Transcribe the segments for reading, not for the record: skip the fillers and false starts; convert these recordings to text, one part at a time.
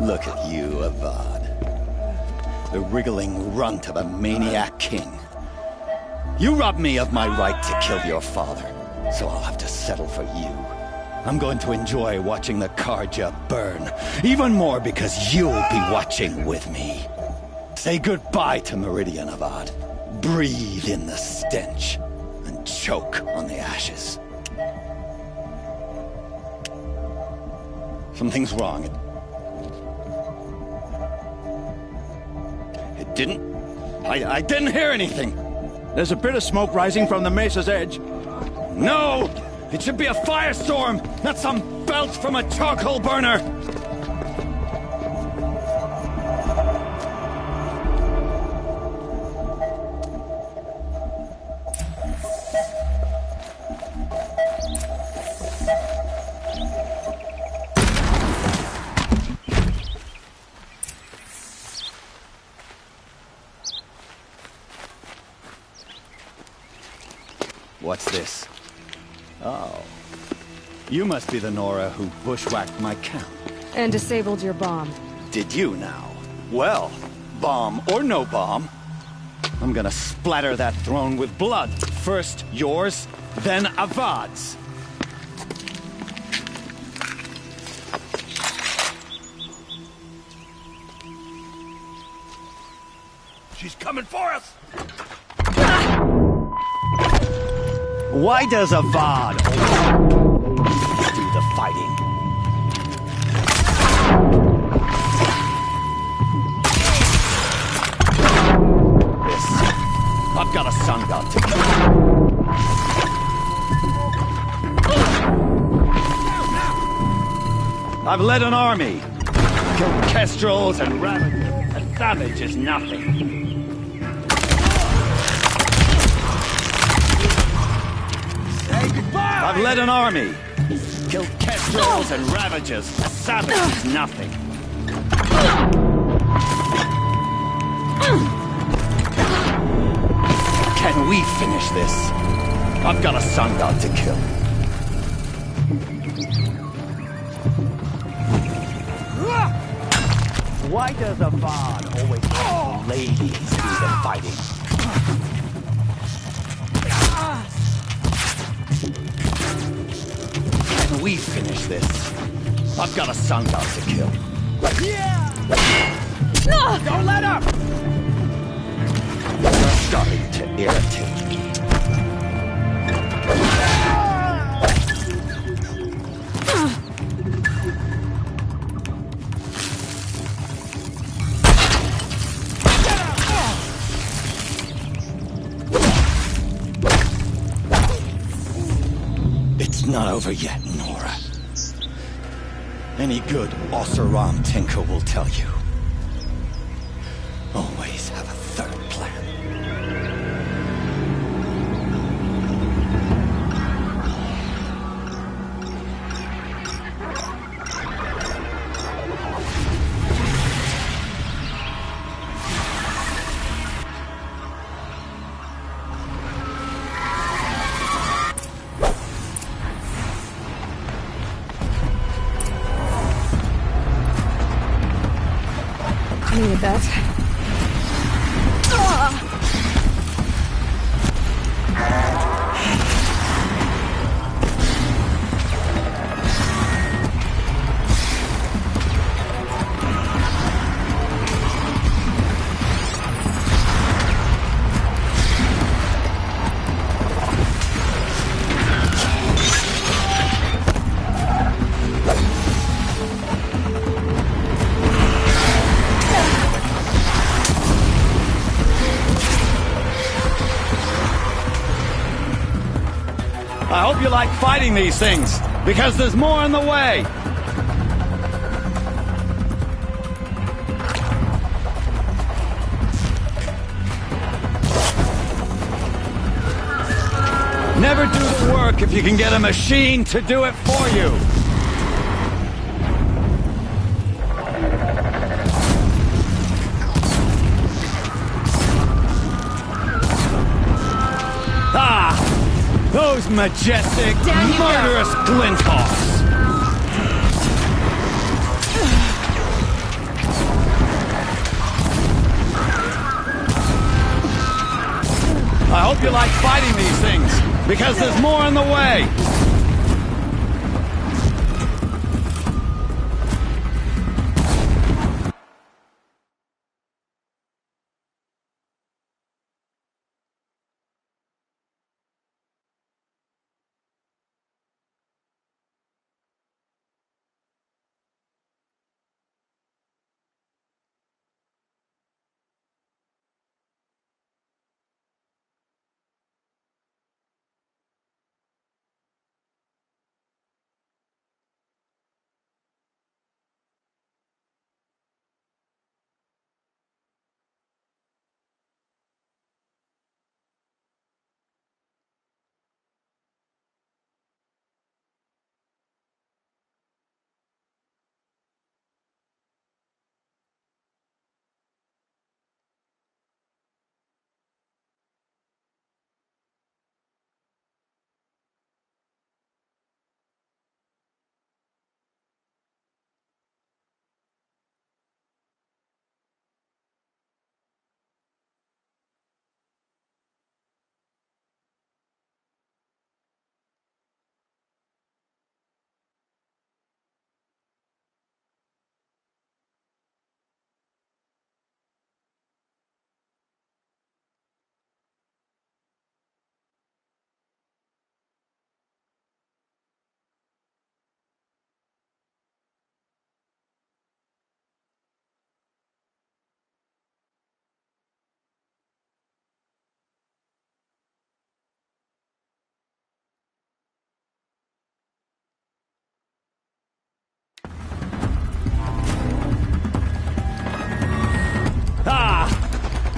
Look at you, Avad. The wriggling runt of a maniac king. You robbed me of my right to kill your father, so I'll have to settle for you. I'm going to enjoy watching the Karja burn, even more because you'll be watching with me. Say goodbye to Meridian, Avad. Breathe in the stench, and choke on the ashes. Something's wrong. It didn't... I didn't hear anything. There's a bit of smoke rising from the mesa's edge. No! It should be a firestorm, not some belch from a charcoal burner! What's this? Oh. You must be the Nora who bushwhacked my camp. And disabled your bomb. Did you now? Well, bomb or no bomb, I'm gonna splatter that throne with blood. First yours, then Avad's. She's coming for us! Why does Avad do the fighting? I've got a sun god to kill. I've led an army. Killed kestrels and ravagers. A savage is nothing. I've led an army. Killed kestrels and ravagers. A savage is nothing. Can we finish this? I've got a sun god to kill. Why does Avad always let ladies do the fighting? Can we finish this? I've got a sun god to kill. Don't let up! You're starting to irritate me. It's not over yet, Nora. Any good Oseram tinker will tell you. Always have a third plan. I needed that. I hope you like fighting these things, because there's more in the way! Never do the work if you can get a machine to do it for you! Those majestic, murderous glinthawks! I hope you like fighting these things, because there's more in the way.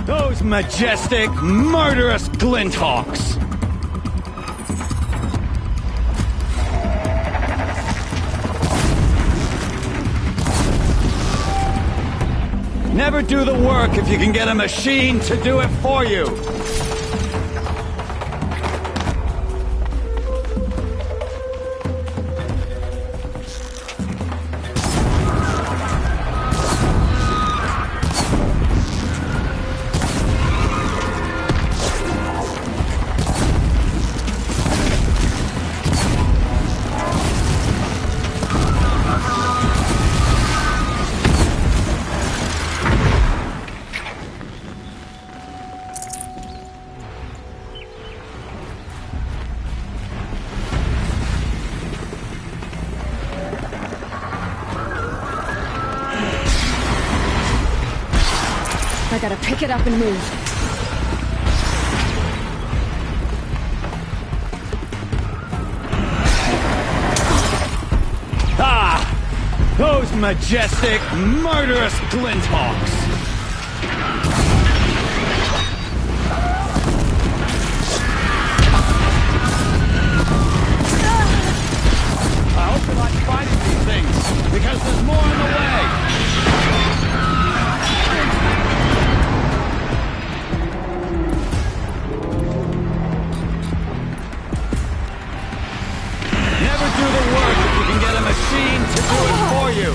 Those majestic, murderous glinthawks! Never do the work if you can get a machine to do it for you! I gotta pick it up and move. Those majestic, murderous glinthawks! I hope you like fighting these things, because there's more in the way! Never do the work if you can get a machine to do it for you!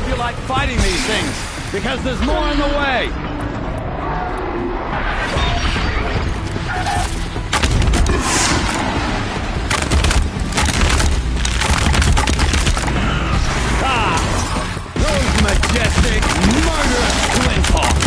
you like fighting these things, because there's more on the way. Those majestic, murderous twin-hawks!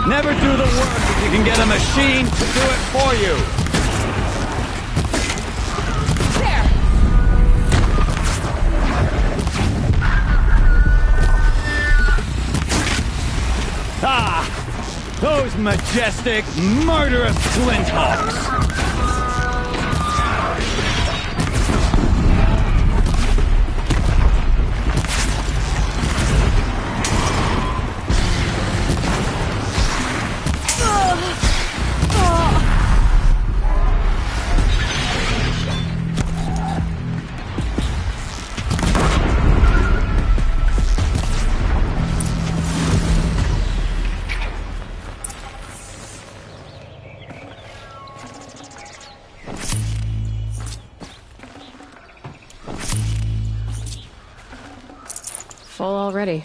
Never do the work if you can get a machine to do it for you. There! Those majestic, murderous flinthawks! Full already.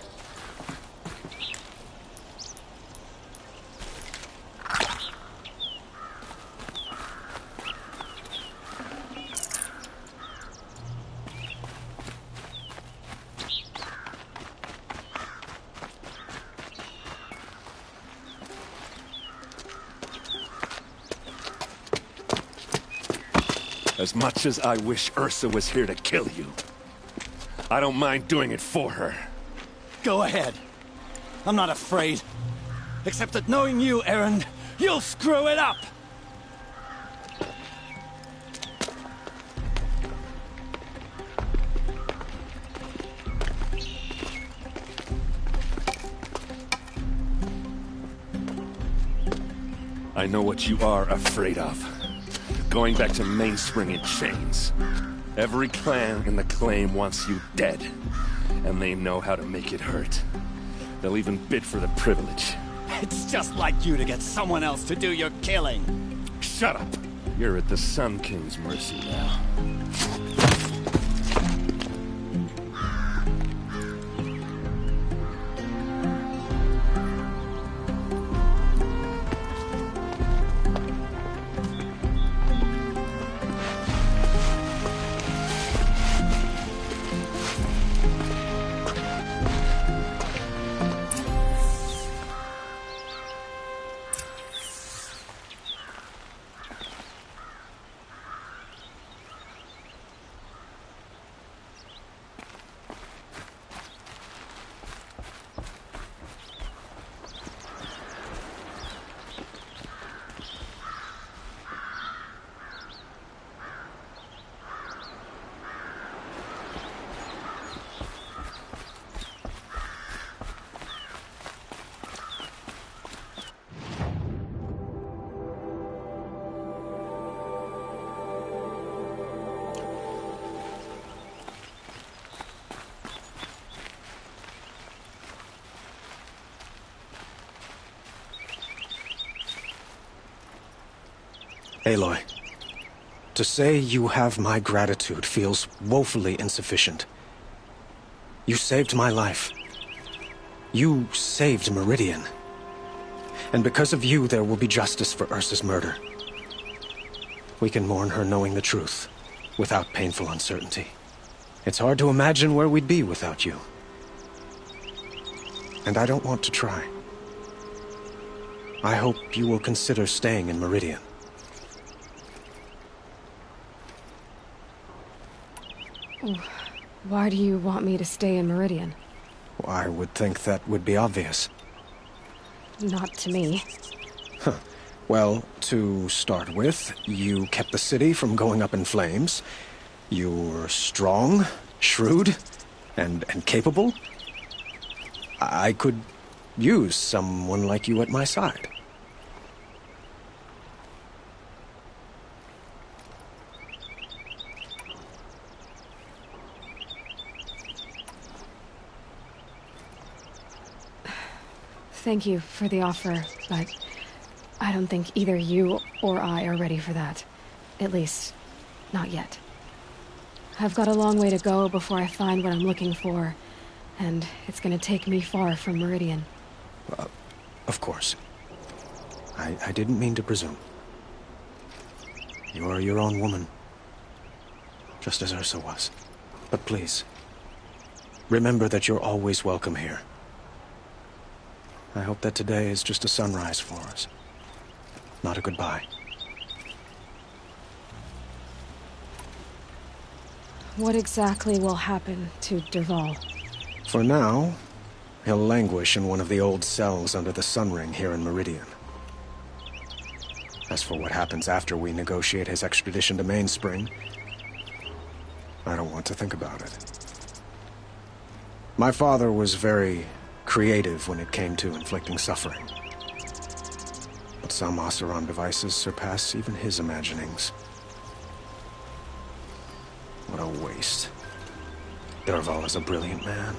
As much as I wish Ursa was here to kill you, I don't mind doing it for her. Go ahead. I'm not afraid. Except that knowing you, Erend, you'll screw it up! I know what you are afraid of. Going back to Mainspring in chains. Every clan in the claim wants you dead. And they know how to make it hurt. They'll even bid for the privilege. It's just like you to get someone else to do your killing. Shut up! You're at the Sun King's mercy now. Aloy, to say you have my gratitude feels woefully insufficient. You saved my life. You saved Meridian. And because of you, there will be justice for Ursa's murder. We can mourn her knowing the truth, without painful uncertainty. It's hard to imagine where we'd be without you. And I don't want to try. I hope you will consider staying in Meridian. Why do you want me to stay in Meridian? I would think that would be obvious. Not to me. Well, to start with, you kept the city from going up in flames. You're strong, shrewd, and capable. I could use someone like you at my side. Thank you for the offer, but I don't think either you or I are ready for that. At least, not yet. I've got a long way to go before I find what I'm looking for, and it's gonna take me far from Meridian. Of course. I didn't mean to presume. You are your own woman, just as Ursa was. But please, remember that you're always welcome here. I hope that today is just a sunrise for us, not a goodbye. What exactly will happen to Derval? For now, he'll languish in one of the old cells under the Sun Ring here in Meridian. As for what happens after we negotiate his extradition to Mainspring, I don't want to think about it. My father was very creative when it came to inflicting suffering. But some Oseram devices surpass even his imaginings. What a waste. Derval is a brilliant man.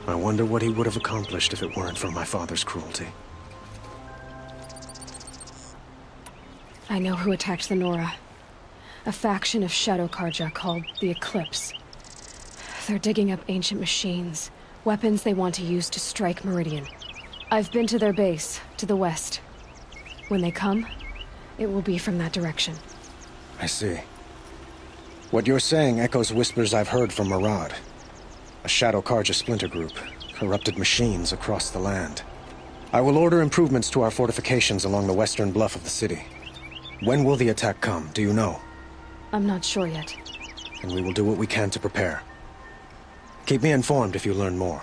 I wonder what he would have accomplished if it weren't for my father's cruelty. I know who attacked the Nora. A faction of Shadow Karja called the Eclipse. They're digging up ancient machines, weapons they want to use to strike Meridian. I've been to their base, to the west. When they come, it will be from that direction. I see. What you're saying echoes whispers I've heard from Murad. A Shadow Karja splinter group, corrupted machines across the land. I will order improvements to our fortifications along the western bluff of the city. When will the attack come, do you know? I'm not sure yet. And we will do what we can to prepare. Keep me informed if you learn more.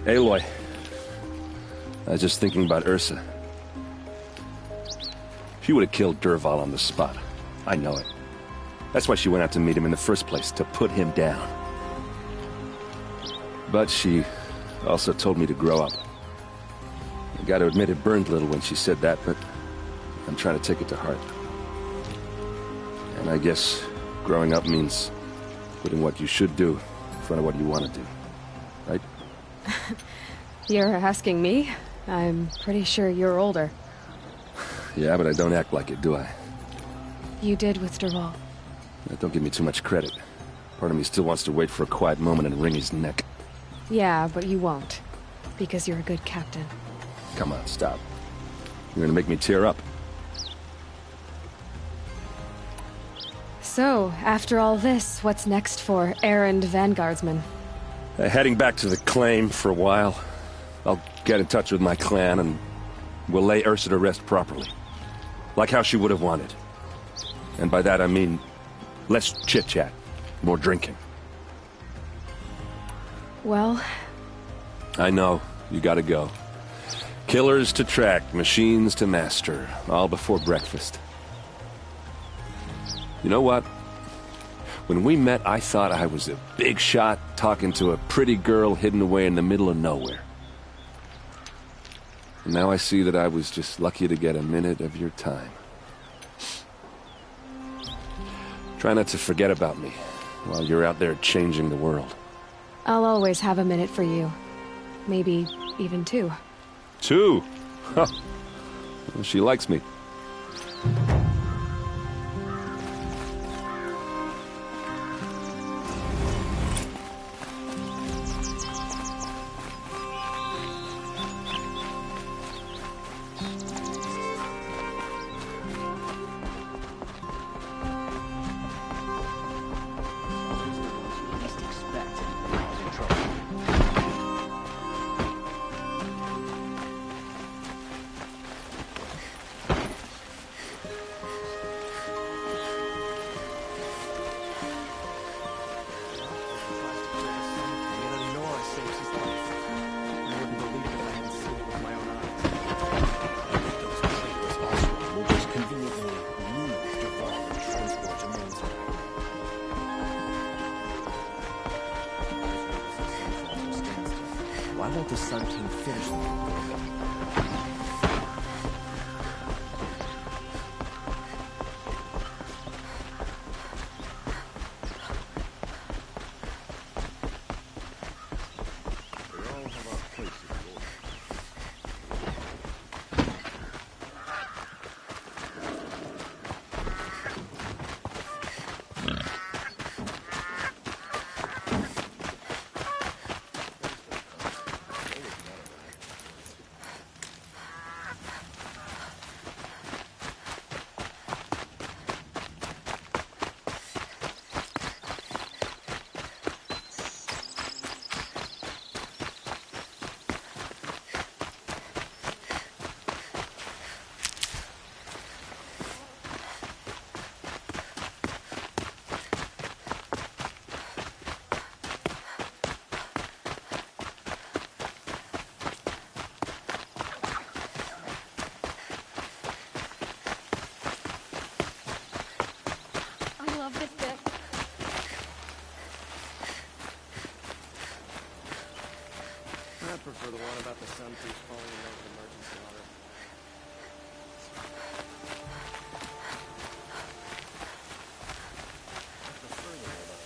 Aloy, I was just thinking about Ursa. She would have killed Derval on the spot. I know it. That's why she went out to meet him in the first place, to put him down. But she also told me to grow up. I gotta admit it burned a little when she said that, but I'm trying to take it to heart. And I guess growing up means putting what you should do in front of what you want to do. Right? You're asking me? I'm pretty sure you're older. Yeah, but I don't act like it, do I? You did with Derval. Don't give me too much credit. Part of me still wants to wait for a quiet moment and wring his neck. Yeah, but you won't. Because you're a good captain. Come on, stop. You're gonna make me tear up. So, after all this, what's next for errand vanguardsman? Heading back to the claim for a while. I'll get in touch with my clan and we'll lay Ursa to rest properly. Like how she would have wanted. And by that I mean less chit-chat, more drinking. Well... I know, you gotta go. Killers to track, machines to master, all before breakfast. You know what? When we met, I thought I was a big shot talking to a pretty girl hidden away in the middle of nowhere. And now I see that I was just lucky to get a minute of your time. Try not to forget about me while you're out there changing the world. I'll always have a minute for you. Maybe even two. Two? Huh. Well, she likes me. Why won't the Sun King finish them? I love this bit. I prefer the one about the sun thieves falling in love with emergency order. I prefer the one about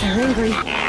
They're angry.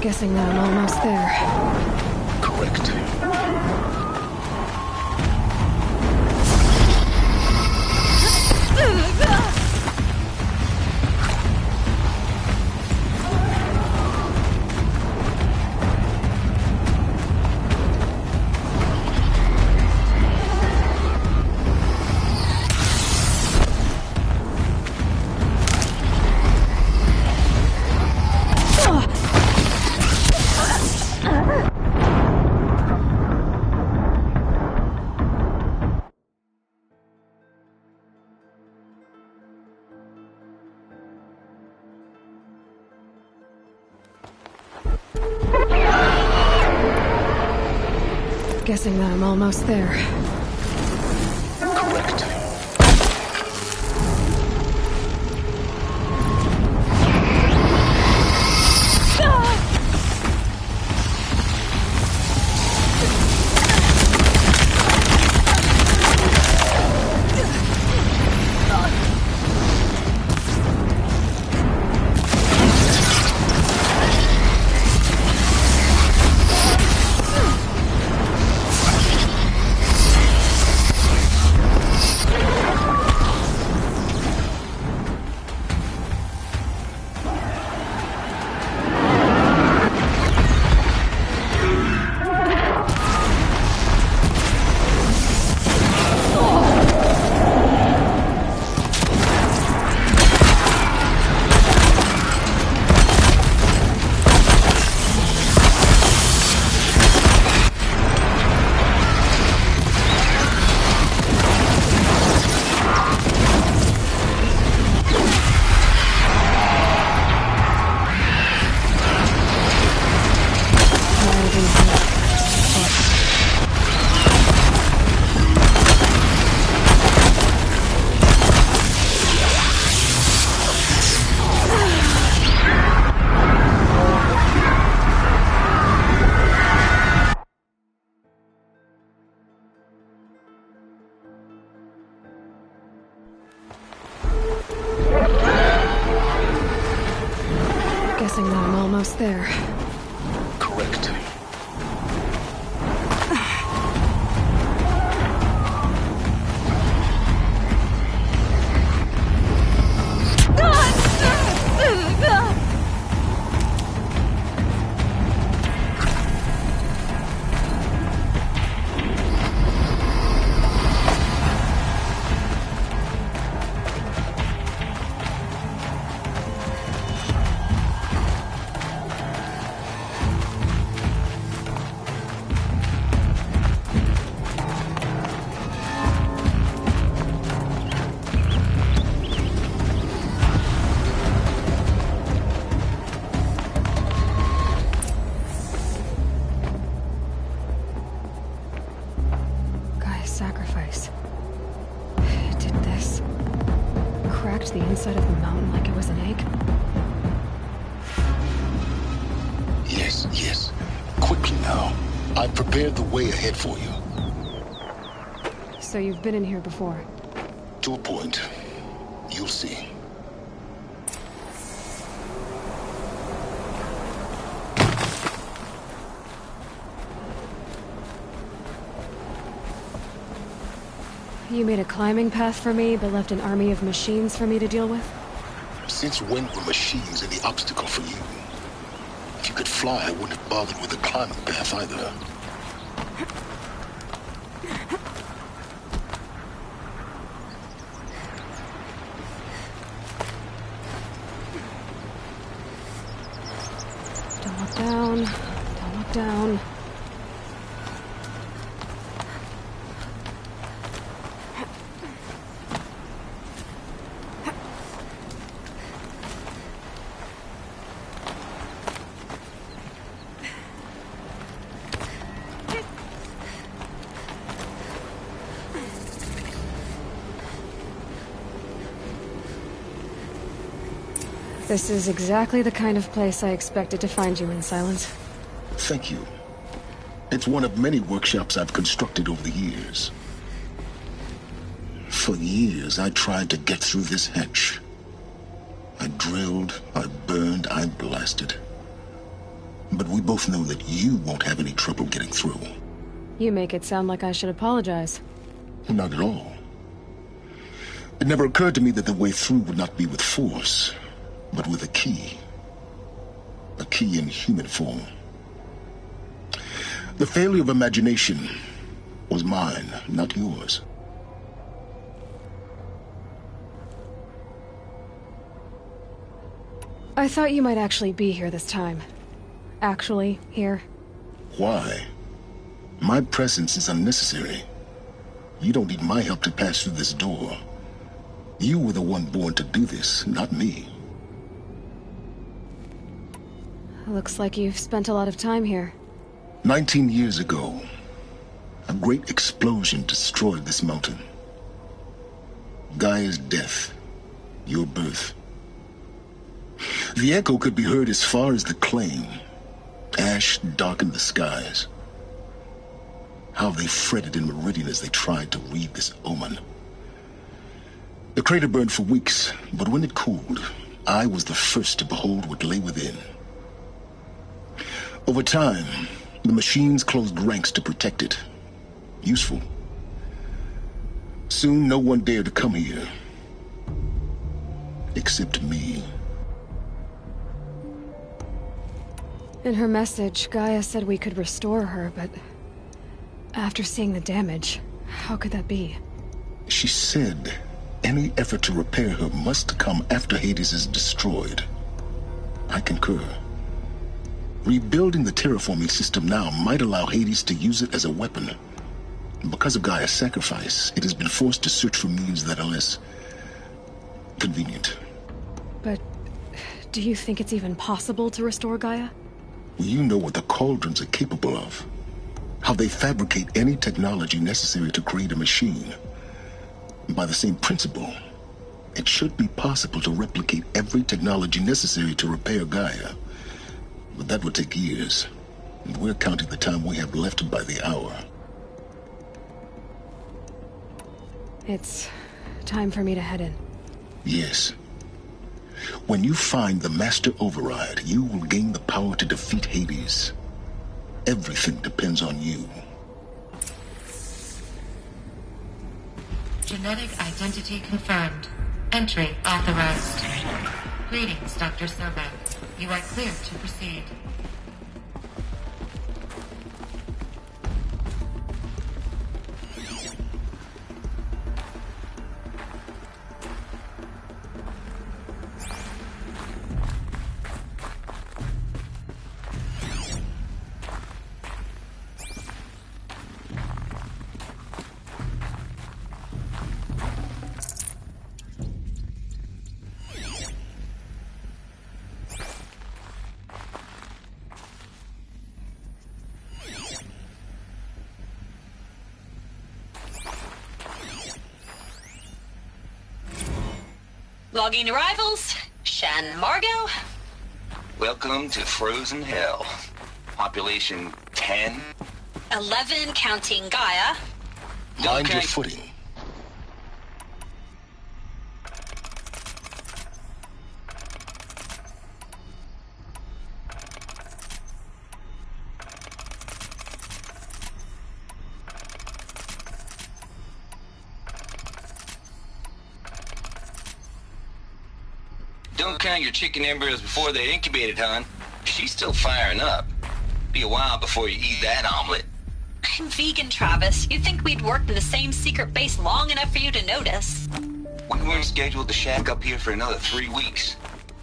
Guessing that I'm almost there. Correct. Guessing that I'm almost there. Correct. Guessing that I'm almost there. Correct. Sacrifice. It did this. Cracked the inside of the mountain like it was an egg. Yes, yes. Quickly now. I've prepared the way ahead for you. So you've been in here before? To a point. You'll see. You made a climbing path for me, but left an army of machines for me to deal with? Since when were machines any obstacle for you? If you could fly, I wouldn't have bothered with a climbing path either. Don't look down. Don't look down. This is exactly the kind of place I expected to find you in, Silence. Thank you. It's one of many workshops I've constructed over the years. For years, I tried to get through this hatch. I drilled, I burned, I blasted. But we both know that you won't have any trouble getting through. You make it sound like I should apologize. Not at all. It never occurred to me that the way through would not be with force, but with a key. A key in human form. The failure of imagination was mine, not yours. I thought you might actually be here this time. Actually, here. Why? My presence is unnecessary. You don't need my help to pass through this door. You were the one born to do this, not me. Looks like you've spent a lot of time here. 19 years ago, a great explosion destroyed this mountain. Gaia's death, your birth. The echo could be heard as far as the claim. Ash darkened the skies. How they fretted in Meridian as they tried to read this omen. The crater burned for weeks, but when it cooled, I was the first to behold what lay within. Over time, the machines closed ranks to protect it. Useful. Soon, no one dared to come here. Except me. In her message, Gaia said we could restore her, but... after seeing the damage, how could that be? She said any effort to repair her must come after Hades is destroyed. I concur. Rebuilding the terraforming system now might allow Hades to use it as a weapon. Because of Gaia's sacrifice, it has been forced to search for means that are less convenient. But do you think it's even possible to restore Gaia? You know what the cauldrons are capable of. How they fabricate any technology necessary to create a machine. By the same principle, it should be possible to replicate every technology necessary to repair Gaia. But that would take years. And we're counting the time we have left by the hour. It's time for me to head in. Yes. When you find the Master Override, you will gain the power to defeat Hades. Everything depends on you. Genetic identity confirmed. Entry authorized. Greetings, Dr. Soba. You are cleared to proceed. Logging arrivals. Shan Margot. Welcome to Frozen Hell. Population 10. 11 counting Gaia. Mind your footing. Don't count your chicken embryos before they're incubated, hon. She's still firing up. Be a while before you eat that omelet. I'm vegan, Travis. You'd think we'd worked in the same secret base long enough for you to notice. We weren't scheduled to shack up here for another 3 weeks.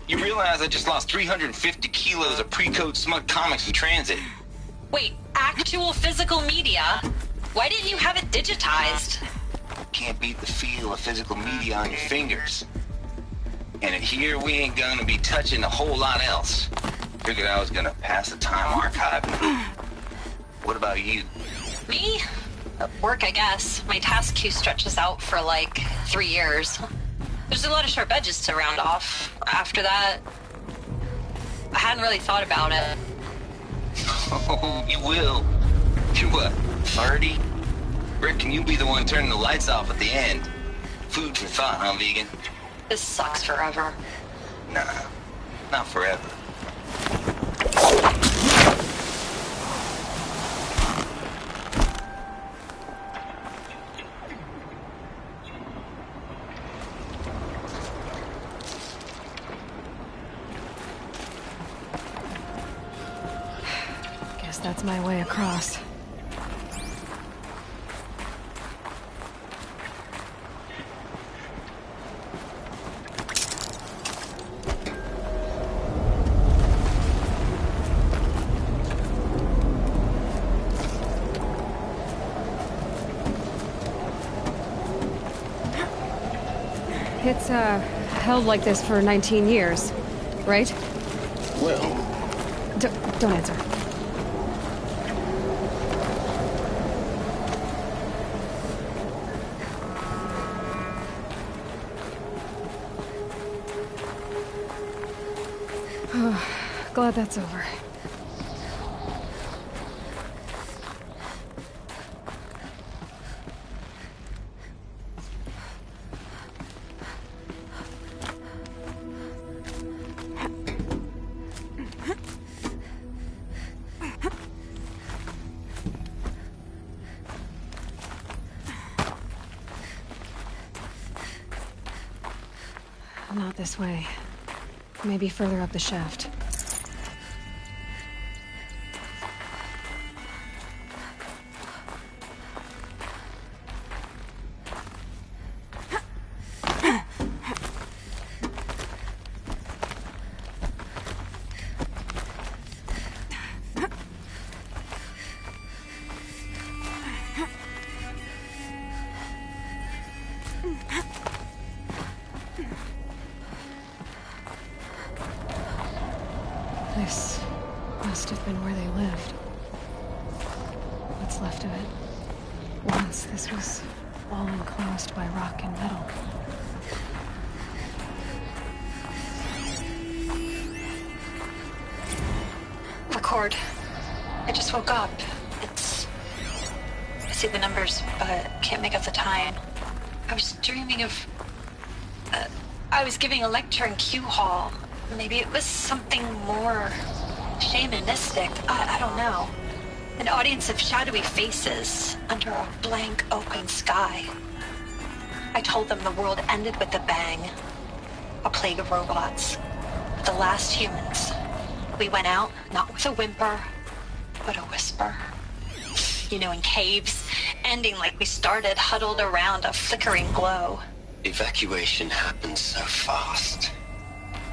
You realize I just lost 350 kilos of pre-code smug comics in transit. Wait, actual physical media? Why didn't you have it digitized? Can't beat the feel of physical media on your fingers. And here we ain't gonna be touching a whole lot else. Figured I was gonna pass the time archiving. What about you? Me? Work, I guess. My task queue stretches out for like 3 years. There's a lot of sharp edges to round off. After that, I hadn't really thought about it. Oh, you will. You're what, 30? Reckon you'll be the one turning the lights off at the end. Food for thought, huh, vegan? This sucks forever. Nah, not forever. that's my way across. It's, held like this for 19 years, right? Well, Don't answer. Glad that's over. Not this way. Maybe further up the shaft. This must have been where they lived. What's left of it. Once this was all enclosed by rock and metal. Record. I just woke up. I see the numbers, but can't make out the time. I was dreaming of... I was giving a lecture in Q Hall. Maybe it was something more shamanistic. I don't know. An audience of shadowy faces under a blank open sky. I told them the world ended with a bang. A plague of robots. The last humans. We went out, not with a whimper, but a whisper. You know, in caves, ending like we started, huddled around a flickering glow. Evacuation happens so fast.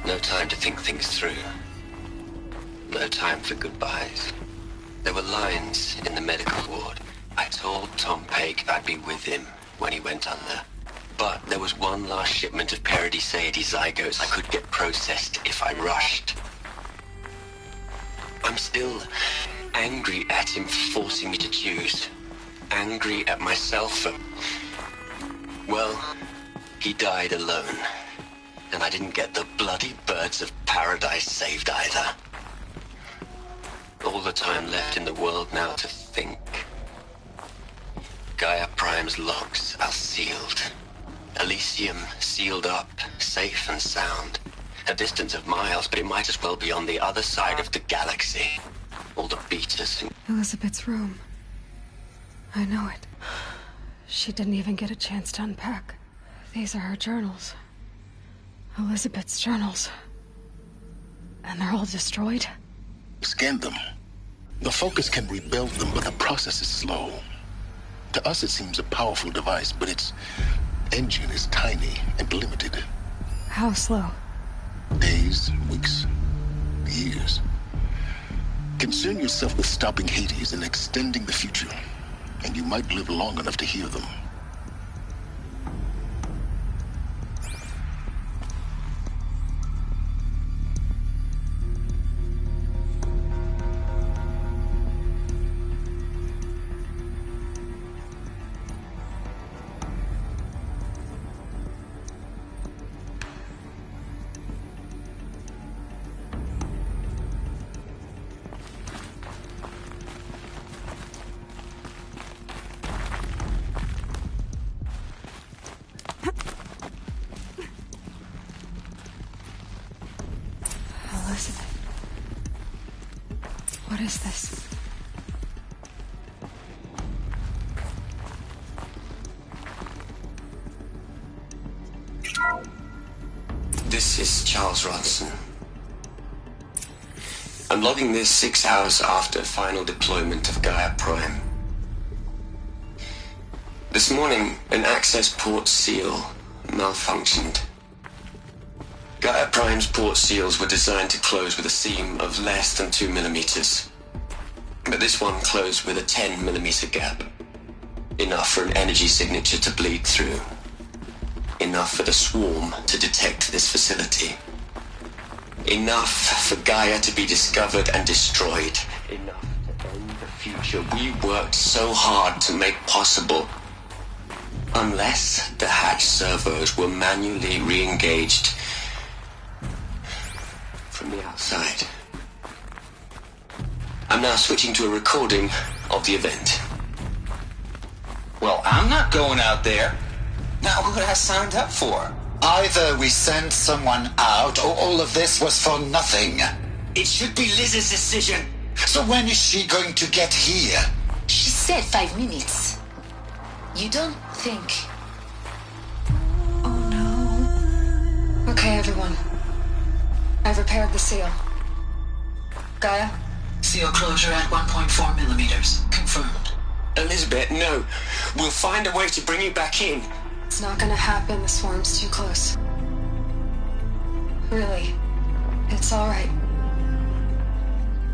No time to think things through. No time for goodbyes. There were lines in the medical ward. I told Tom Paik I'd be with him when he went under. But there was one last shipment of Paradis-Saidy zygotes I could get processed if I rushed. I'm still angry at him for forcing me to choose. Angry at myself for... well, he died alone. And I didn't get the bloody birds of paradise saved either. All the time left in the world now to think. Gaia Prime's logs are sealed. Elysium sealed up, safe and sound. A distance of miles, but it might as well be on the other side of the galaxy. All the beaters and... Elizabeth's room. I know it. She didn't even get a chance to unpack. These are her journals. Elizabeth's journals. And they're all destroyed? Scan them. The Focus can rebuild them, but the process is slow. To us, it seems a powerful device, but its engine is tiny and limited. How slow? Days, weeks, years. Concern yourself with stopping Hades and extending the future, and you might live long enough to hear them. What is this? This is Charles Ronson. I'm logging this 6 hours after final deployment of Gaia Prime. This morning, an access port seal malfunctioned. Gaia Prime's port seals were designed to close with a seam of less than 2 millimeters. But this one closed with a 10 millimeter gap. Enough for an energy signature to bleed through. Enough for the swarm to detect this facility. Enough for Gaia to be discovered and destroyed. Enough to end the future we worked so hard to make possible. Unless the hatch servos were manually re-engaged from the outside. I'm now switching to a recording of the event. Well, I'm not going out there. Not what I signed up for. Either we sent someone out, or all of this was for nothing. It should be Liz's decision. So when is she going to get here? She said 5 minutes. You don't think... Oh no. Okay, everyone. I've repaired the seal. Gaia? Seal closure at 1.4 millimeters. Confirmed. Elizabeth, no. We'll find a way to bring you back in. It's not gonna happen. The swarm's too close. Really. It's alright.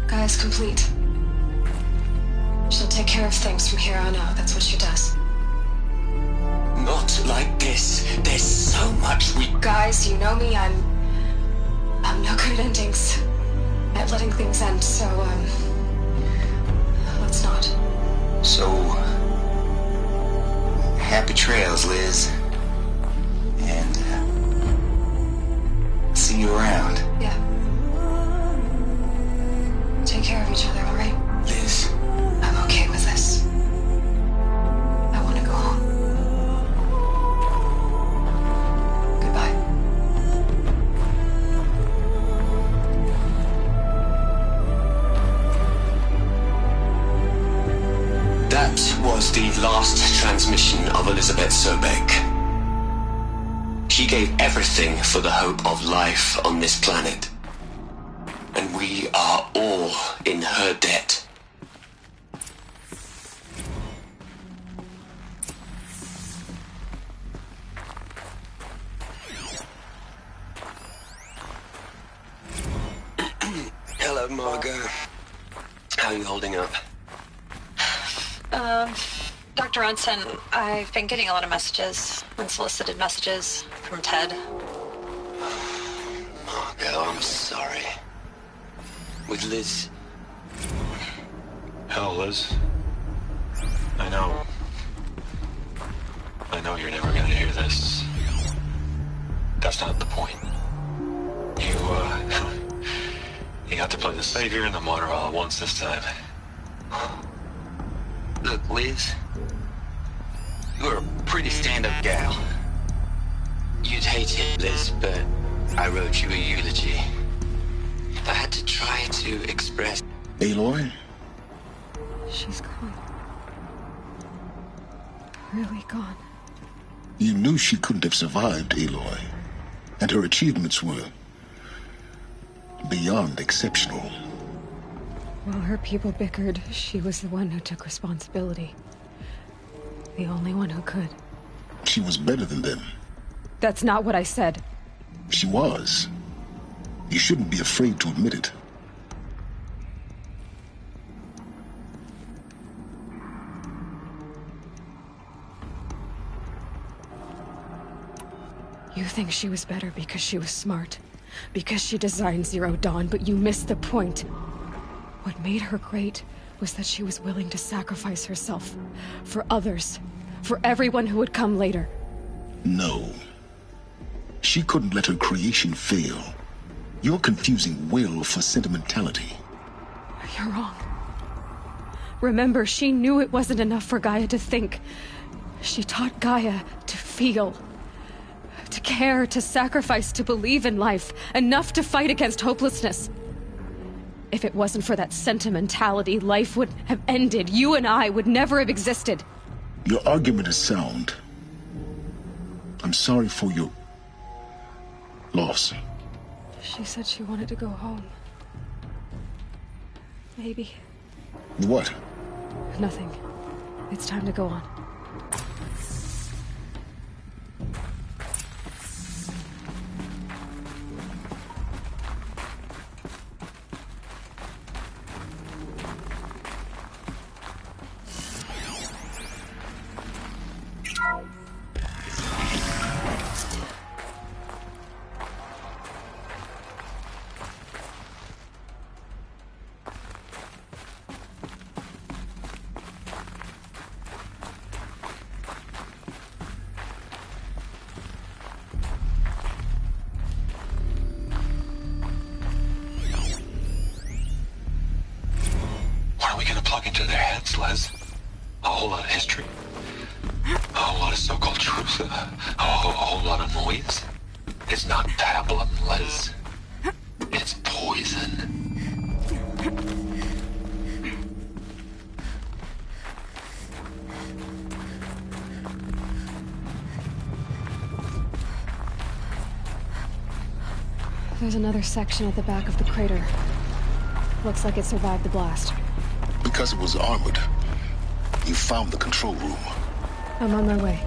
Gaia's complete. She'll take care of things from here on out. That's what she does. Not like this. There's so much we... Guys, you know me. I'm no good at endings. At letting things end, so, let's not. So, happy trails, Liz. And, see you around. Yeah. Take care of each other, alright? Liz. I'm okay with this. I want to go home. Goodbye. That was the last transmission of Elizabeth Sobek. She gave everything for the hope of life on this planet. And we are all in her debt. Hello, Margot. How are you holding up? Dr. Ronson, I've been getting a lot of messages, unsolicited messages from Ted. Margot, I'm sorry. With Liz... Hell, Liz. I know you're never gonna hear this. That's not the point. You got to play the savior and the martyr all at once this time. Look, Liz. You're a pretty stand-up gal. You'd hate it, Liz, but I wrote you a eulogy. I had to try to express... Aloy? She's gone. Really gone. You knew she couldn't have survived, Aloy. And her achievements were... beyond exceptional. While her people bickered, she was the one who took responsibility. The only one who could. She was better than them. That's not what I said. She was. You shouldn't be afraid to admit it. You think she was better because she was smart. Because she designed Zero Dawn, but you missed the point. What made her great was that she was willing to sacrifice herself. For others. For everyone who would come later. No. She couldn't let her creation fail. You're confusing will for sentimentality. You're wrong. Remember, she knew it wasn't enough for Gaia to think. She taught Gaia to feel. To care, to sacrifice, to believe in life. Enough to fight against hopelessness. If it wasn't for that sentimentality, life would have ended. You and I would never have existed. Your argument is sound. I'm sorry for your... loss. She said she wanted to go home. Maybe. What? Nothing. It's time to go on. Les. A whole lot of history. A whole lot of so-called truth. A whole lot of noise. It's not pablum, Les. It's poison. There's another section at the back of the crater. Looks like it survived the blast. Because it was armored. You found the control room. I'm on my way.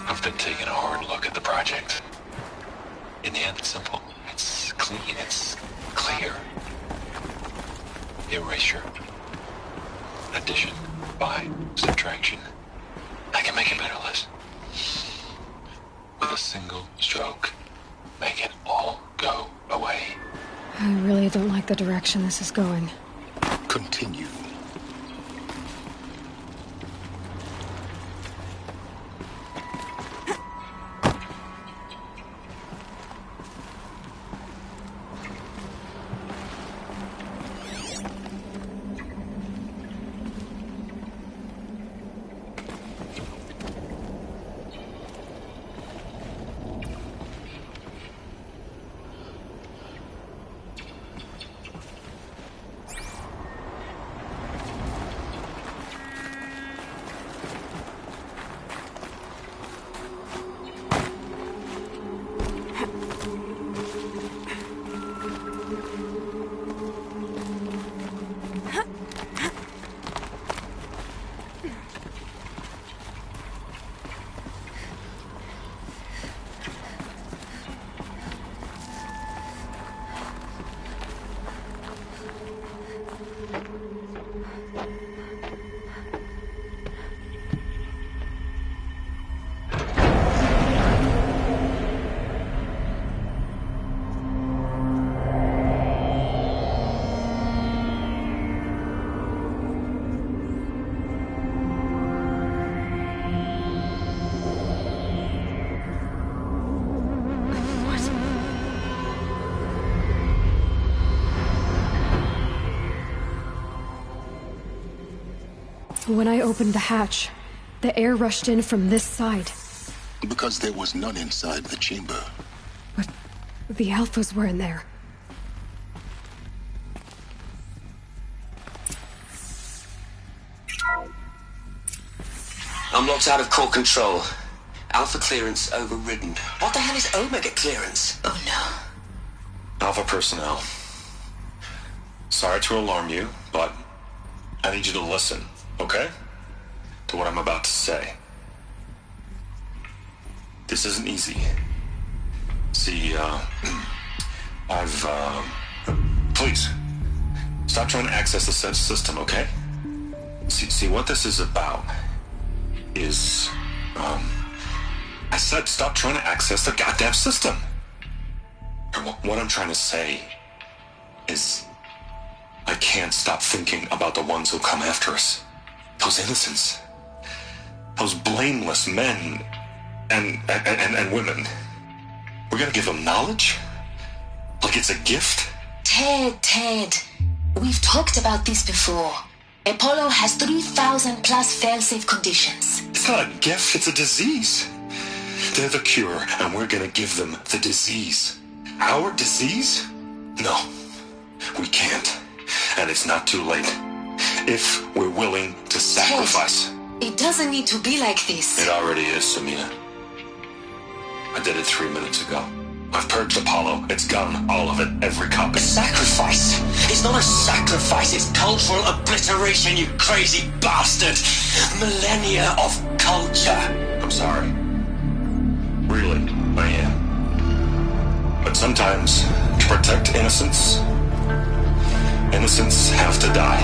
I've been taking a hard look at the project. In the end, it's simple. It's clean. It's clear. Erasure. Addition. By. Subtraction. I can make it better, Liz. With a single stroke. Make it all go away. I really don't like the direction this is going. Continue. When I opened the hatch, the air rushed in from this side. Because there was none inside the chamber. But the Alphas were in there. I'm locked out of core control. Alpha clearance overridden. What the hell is Omega clearance? Oh no. Alpha personnel. Sorry to alarm you, but I need you to listen, okay? To what I'm about to say. This isn't easy. See, please, stop trying to access the system, okay? See, what this is about is, I said stop trying to access the goddamn system. What I'm trying to say is, I can't stop thinking about the ones who come after us. Those innocents. Those blameless men and women. We're gonna give them knowledge? Like it's a gift? Ted. We've talked about this before. Apollo has 3,000 plus fail-safe conditions. It's not a gift, it's a disease. They're the cure, and we're gonna give them the disease. Our disease? No, we can't. And it's not too late. If we're willing to sacrifice. It doesn't need to be like this. It already is, Samina. I did it 3 minutes ago. I've purged Apollo. It's gone. All of it. Every copy. Sacrifice? It's not a sacrifice. It's cultural obliteration, you crazy bastard. Millennia of culture. I'm sorry. Really, I am. But sometimes, to protect innocence, innocents have to die.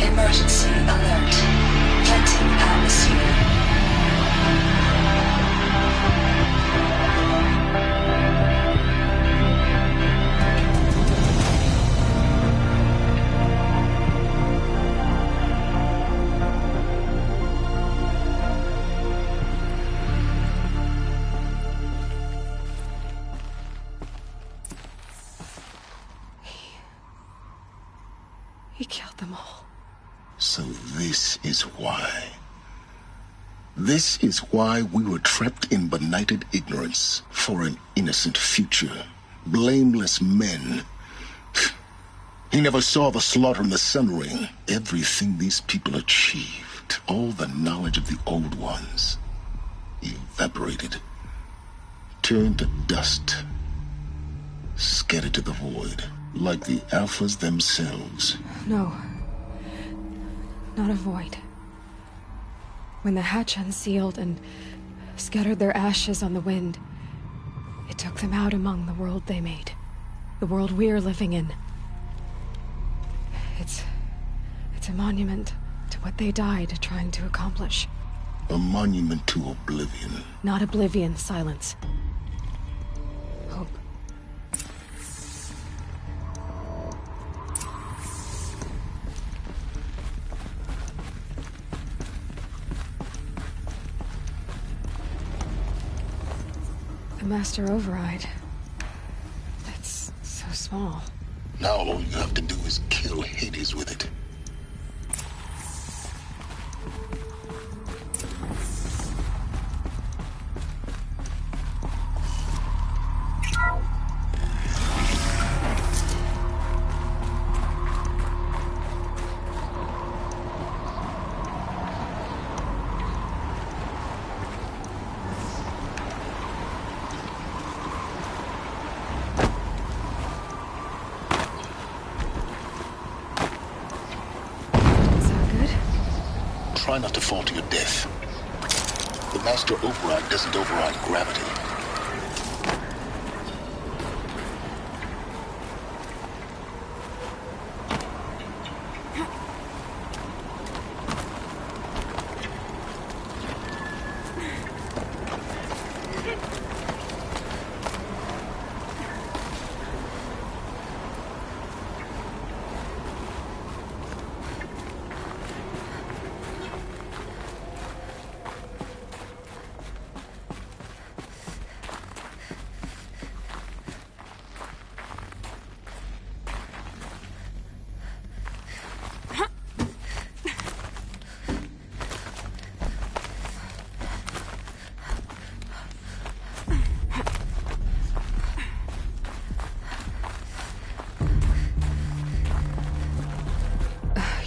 Emergency alert. Planting atmosphere. He killed them all. So this is why. This is why we were trapped in benighted ignorance for an innocent future. Blameless men. He never saw the slaughter in the Sun Ring. Everything these people achieved, all the knowledge of the old ones, evaporated, turned to dust, scattered to the void, like the Alphas themselves. No. Not a void. When the hatch unsealed and scattered their ashes on the wind, it took them out among the world they made. The world we're living in. It's a monument to what they died trying to accomplish. A monument to oblivion. Not oblivion, silence. Hope. The Master Override. It's so small. Now all you have to do is kill Hades with it. Try not to fall to your death. The Master Override doesn't override gravity.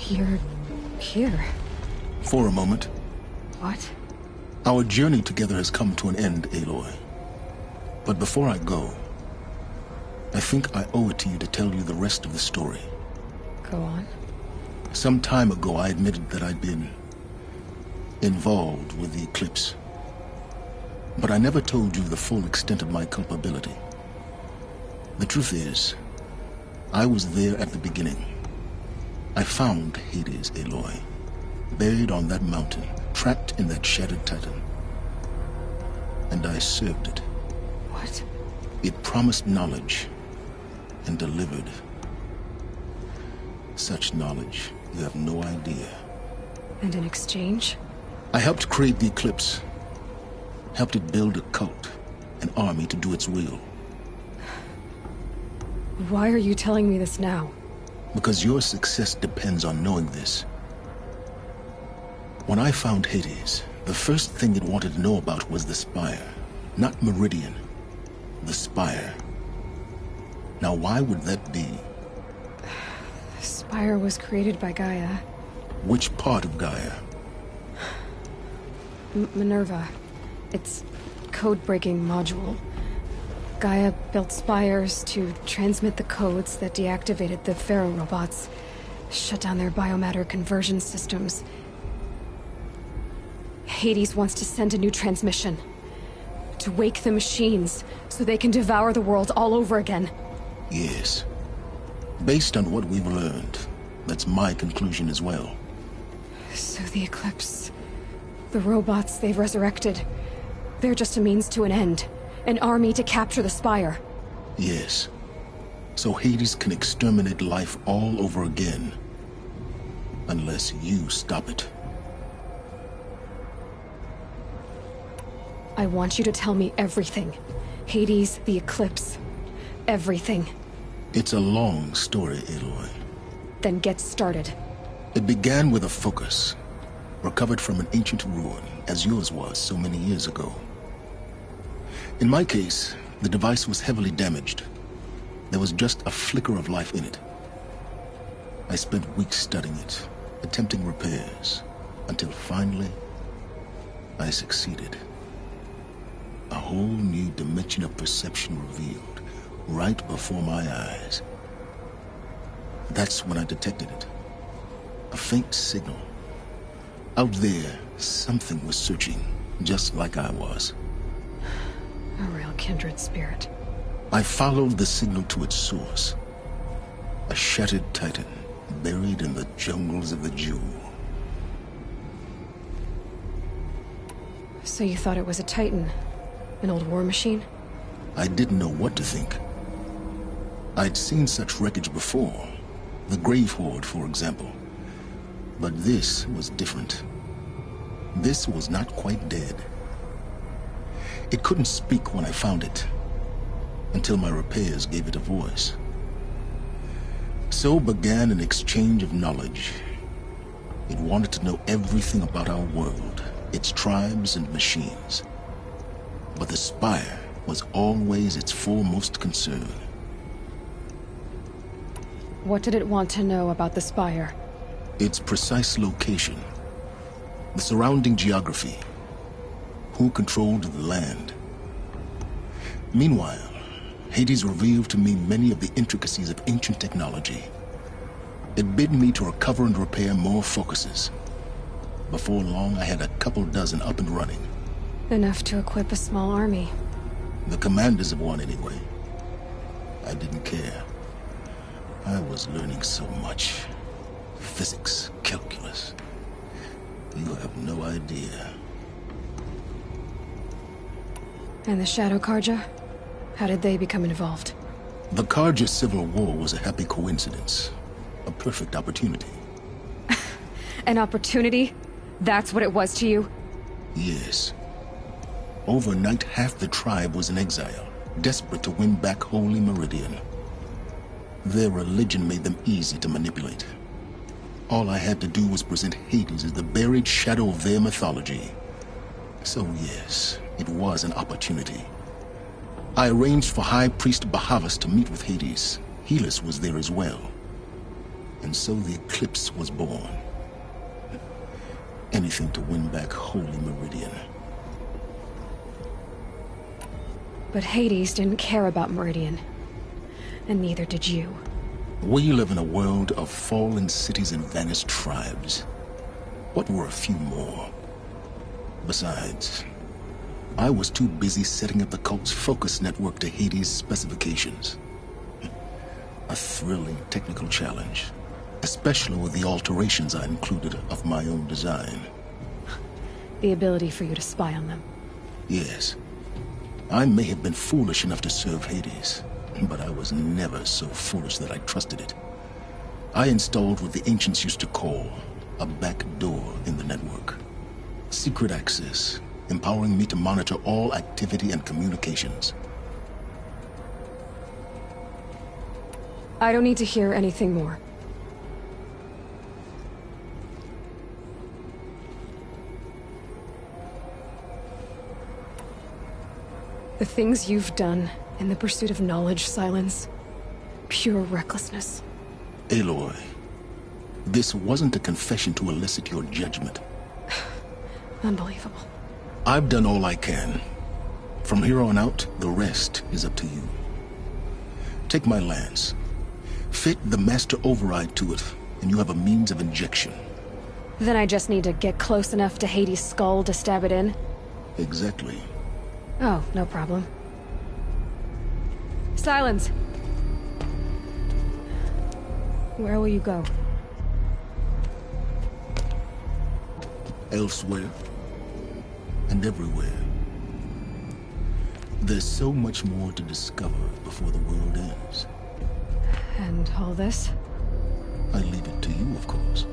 You're here. For a moment. What? Our journey together has come to an end, Aloy. But before I go, I think I owe it to you to tell you the rest of the story. Go on. Some time ago, I admitted that I'd been involved with the Eclipse. But I never told you the full extent of my culpability. The truth is, I was there at the beginning. I found Hades, Aloy, buried on that mountain, trapped in that shattered titan. And I served it. What? It promised knowledge and delivered such knowledge you have no idea. And in exchange? I helped create the Eclipse. Helped it build a cult, an army to do its will. Why are you telling me this now? Because your success depends on knowing this. When I found Hades, the first thing it wanted to know about was the Spire. Not Meridian. The Spire. Now, why would that be? The Spire was created by Gaia. Which part of Gaia? Minerva. Its code-breaking module. Gaia built spires to transmit the codes that deactivated the Pharaoh robots, shut down their biomatter conversion systems. Hades wants to send a new transmission. To wake the machines, so they can devour the world all over again. Yes. Based on what we've learned, that's my conclusion as well. So the Eclipse... the robots they've resurrected... they're just a means to an end. An army to capture the Spire. Yes. So Hades can exterminate life all over again. Unless you stop it. I want you to tell me everything. Hades, the Eclipse. Everything. It's a long story, Aloy. Then get started. It began with a focus, recovered from an ancient ruin, as yours was so many years ago. In my case, the device was heavily damaged. There was just a flicker of life in it. I spent weeks studying it, attempting repairs, until finally, I succeeded. A whole new dimension of perception revealed, right before my eyes. That's when I detected it. A faint signal. Out there, something was searching, just like I was. A real kindred spirit. I followed the signal to its source. A shattered titan, buried in the jungles of the Jewel. So you thought it was a titan? An old war machine? I didn't know what to think. I'd seen such wreckage before. The Grave Horde, for example. But this was different. This was not quite dead. It couldn't speak when I found it, until my repairs gave it a voice. So began an exchange of knowledge. It wanted to know everything about our world, its tribes and machines. But the Spire was always its foremost concern. What did it want to know about the Spire? Its precise location, the surrounding geography, who controlled the land. Meanwhile, Hades revealed to me many of the intricacies of ancient technology. It bid me to recover and repair more focuses. Before long, I had a couple dozen up and running. Enough to equip a small army. The commanders of one, anyway. I didn't care. I was learning so much. Physics, calculus. You have no idea. And the Shadow Karja? How did they become involved? The Karja Civil War was a happy coincidence. A perfect opportunity. An opportunity? That's what it was to you? Yes. Overnight, half the tribe was in exile, desperate to win back Holy Meridian. Their religion made them easy to manipulate. All I had to do was present Hades as the buried shadow of their mythology. So yes, it was an opportunity. I arranged for High Priest Bahavas to meet with Hades. Helis was there as well. And so the Eclipse was born. Anything to win back Holy Meridian. But Hades didn't care about Meridian. And neither did you. We live in a world of fallen cities and vanished tribes. What were a few more? Besides, I was too busy setting up the cult's focus network to Hades' specifications. A thrilling technical challenge, especially with the alterations I included of my own design. The ability for you to spy on them. Yes. I may have been foolish enough to serve Hades, but I was never so foolish that I trusted it. I installed what the ancients used to call a back door in the network. Secret access, empowering me to monitor all activity and communications. I don't need to hear anything more. The things you've done in the pursuit of knowledge, Silence. Pure recklessness. Aloy, this wasn't a confession to elicit your judgment. Unbelievable. I've done all I can. From here on out, the rest is up to you. Take my lance. Fit the master override to it, and you have a means of injection. Then I just need to get close enough to Hades' skull to stab it in? Exactly. Oh, no problem. Silence! Where will you go? Elsewhere. And everywhere. There's so much more to discover before the world ends. And all this? I leave it to you, of course.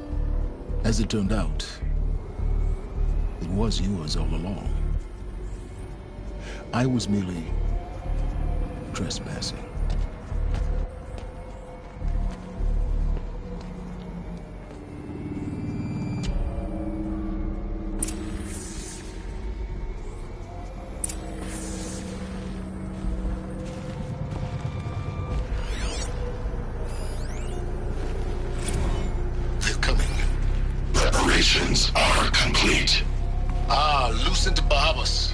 As it turned out, it was yours all along. I was merely trespassing. They're coming. Preparations are complete. Loosen to Bahavas.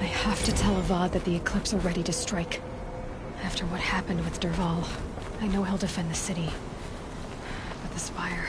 I have to tell Avad that the Eclipse are ready to strike. After what happened with Derval, I know he'll defend the city. But the Spire...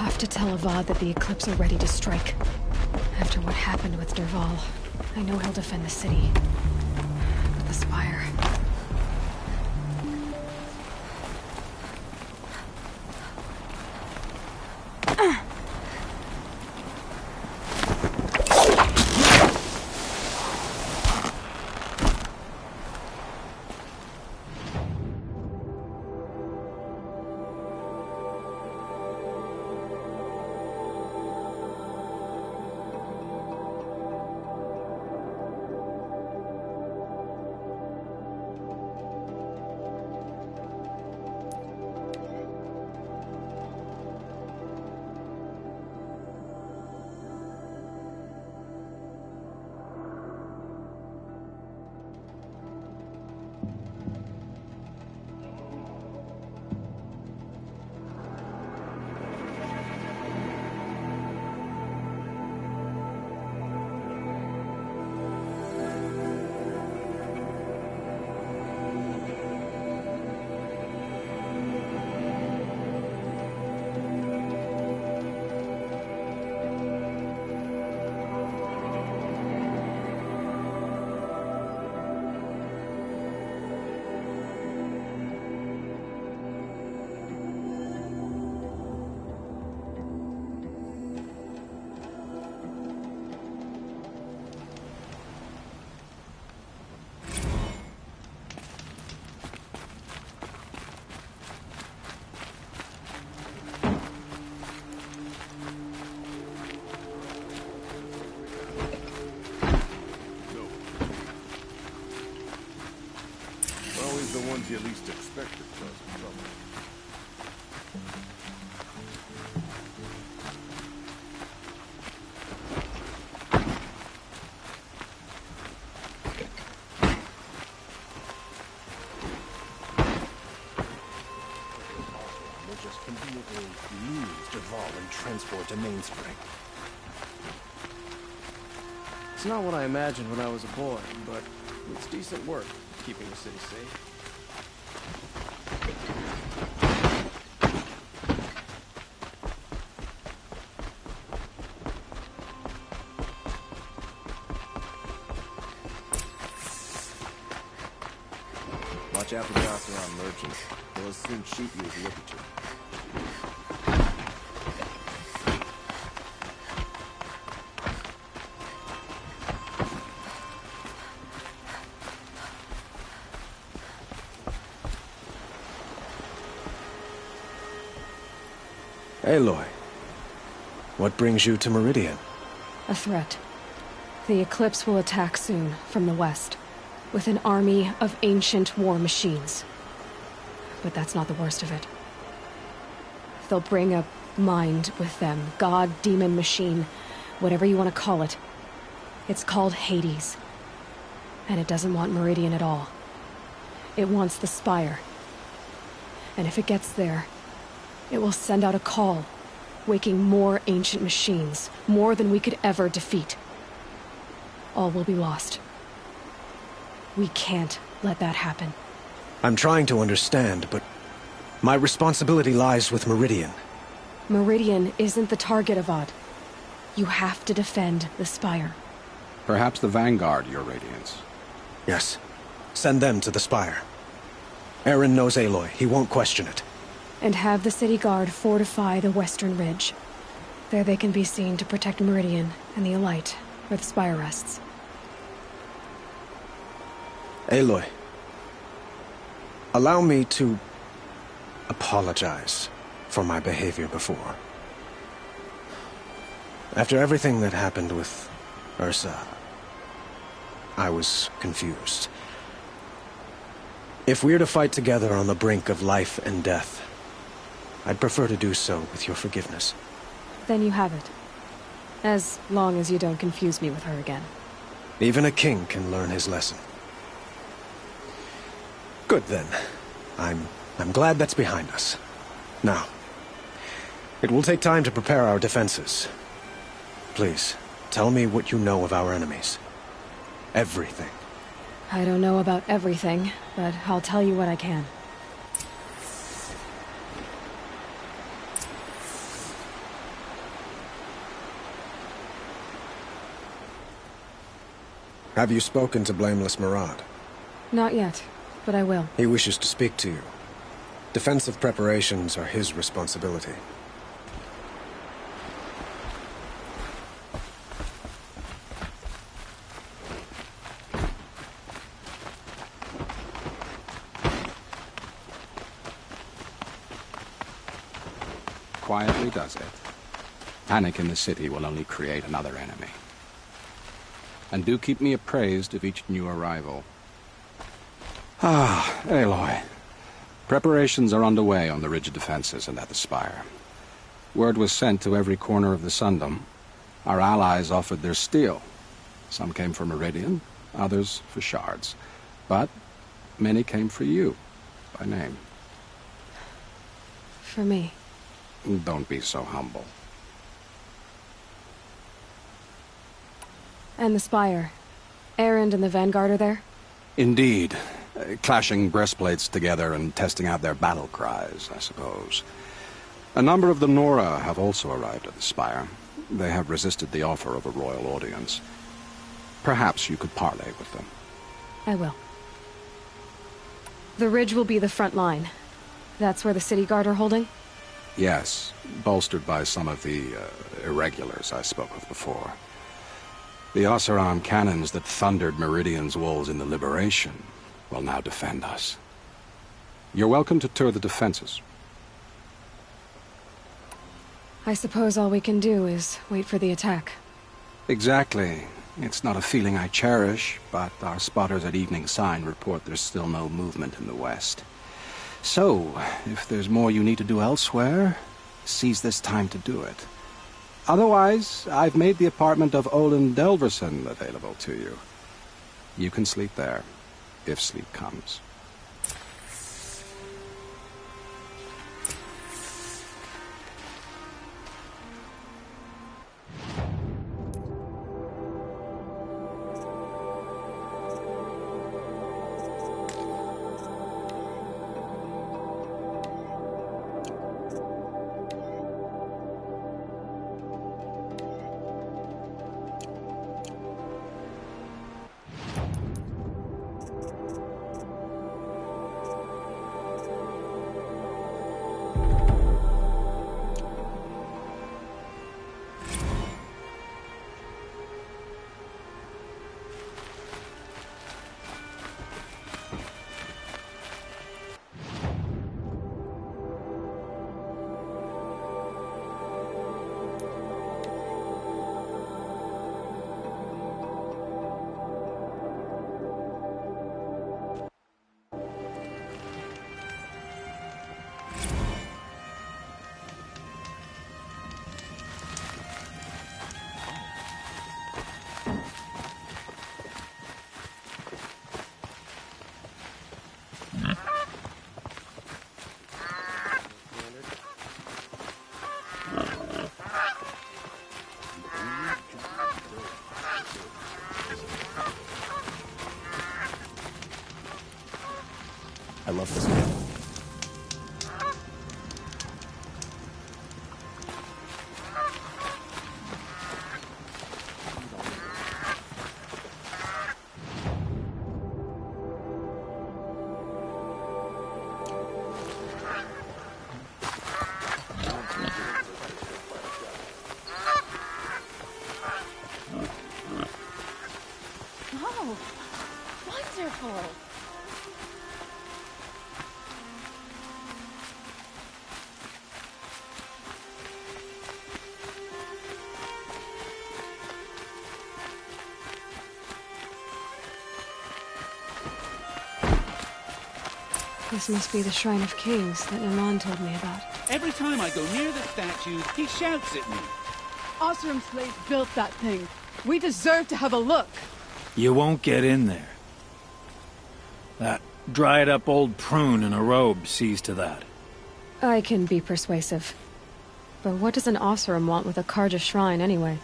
have to tell Avad that the Eclipse are ready to strike. After what happened with Derval, I know he'll defend the city. But the Spire... Always the ones you least expect to cause trouble. We'll just conveniently move Derval and transport to Mainspring. It's not what I imagined when I was a boy, but it's decent work keeping the city safe. Watch out for Jocelyn merchants. They'll as soon shoot you as look at you. Aloy, what brings you to Meridian? A threat. The Eclipse will attack soon, from the west, with an army of ancient war machines. But that's not the worst of it. They'll bring a mind with them, god, demon, machine, whatever you want to call it. It's called Hades. And it doesn't want Meridian at all. It wants the Spire. And if it gets there, it will send out a call, waking more ancient machines, more than we could ever defeat. All will be lost. We can't let that happen. I'm trying to understand, but my responsibility lies with Meridian. Meridian isn't the target, Avad. You have to defend the Spire. Perhaps the Vanguard, Your Radiance. Yes. Send them to the Spire. Aaron knows Aloy. He won't question it. And have the city guard fortify the western ridge. There they can be seen to protect Meridian and the Elite, where the Spire rests. Aloy, allow me to apologize for my behavior before. After everything that happened with Ursa, I was confused. If we're to fight together on the brink of life and death, I'd prefer to do so with your forgiveness. Then you have it. As long as you don't confuse me with her again. Even a king can learn his lesson. Good then. I'm glad that's behind us. Now, it will take time to prepare our defenses. Please, tell me what you know of our enemies. Everything. I don't know about everything, but I'll tell you what I can. Have you spoken to Blameless Murad? Not yet, but I will. He wishes to speak to you. Defensive preparations are his responsibility. Quietly does it. Panic in the city will only create another enemy. And do keep me appraised of each new arrival. Ah, Aloy. Preparations are underway on the ridge defenses and at the spire. Word was sent to every corner of the Sundom. Our allies offered their steel. Some came for Meridian, others for shards. But many came for you, by name. For me. Don't be so humble. And the Spire. Erend and the Vanguard are there? Indeed. Clashing breastplates together and testing out their battle cries, I suppose. A number of the Nora have also arrived at the Spire. They have resisted the offer of a royal audience. Perhaps you could parley with them. I will. The ridge will be the front line. That's where the city guard are holding? Yes, bolstered by some of the irregulars I spoke of before. The Oseram cannons that thundered Meridian's walls in the Liberation will now defend us. You're welcome to tour the defenses. I suppose all we can do is wait for the attack. Exactly. It's not a feeling I cherish, but our spotters at Evening Sign report there's still no movement in the west. So, if there's more you need to do elsewhere, seize this time to do it. Otherwise, I've made the apartment of Olin Delverson available to you. You can sleep there, if sleep comes. I love this game. Oh, wonderful. This must be the Shrine of Kings that Naman told me about. Every time I go near the statue, he shouts at me. Oseram slaves built that thing. We deserve to have a look. You won't get in there. That dried-up old prune in a robe sees to that. I can be persuasive. But what does an Oseram want with a Karja shrine, anyway?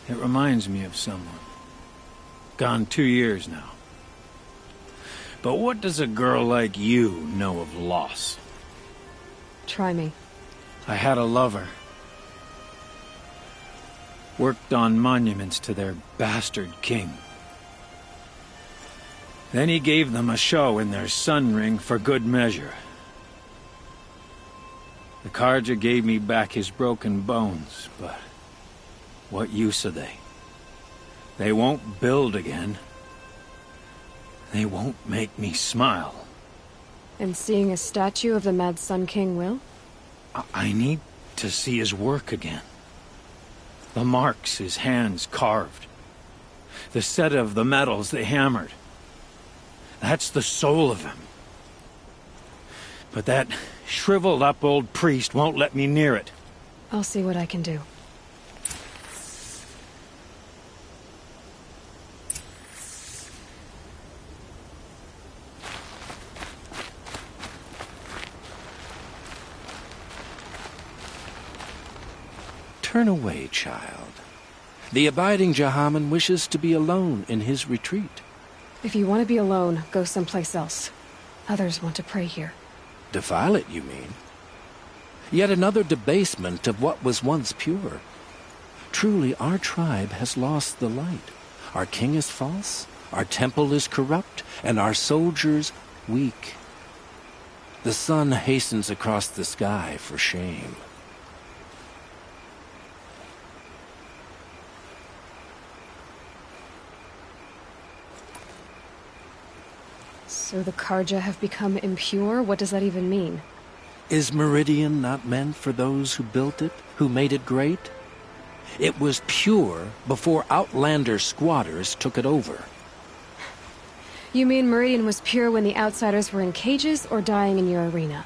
It reminds me of someone. Gone 2 years now. But what does a girl like you know of loss? Try me. I had a lover. Worked on monuments to their bastard king. Then he gave them a show in their sun ring for good measure. The Carja gave me back his broken bones, but what use are they? They won't build again. They won't make me smile. And seeing a statue of the Mad Sun King will? I need to see his work again. The marks his hands carved. The set of the metals they hammered. That's the soul of him. But that shriveled-up old priest won't let me near it. I'll see what I can do. Turn away, child. The abiding Jahaman wishes to be alone in his retreat. If you want to be alone, go someplace else. Others want to pray here. Defile it, you mean? Yet another debasement of what was once pure. Truly, our tribe has lost the light. Our king is false, our temple is corrupt, and our soldiers weak. The sun hastens across the sky for shame. So the Carja have become impure? What does that even mean? Is Meridian not meant for those who built it, who made it great? It was pure before outlander squatters took it over. You mean Meridian was pure when the outsiders were in cages or dying in your arena?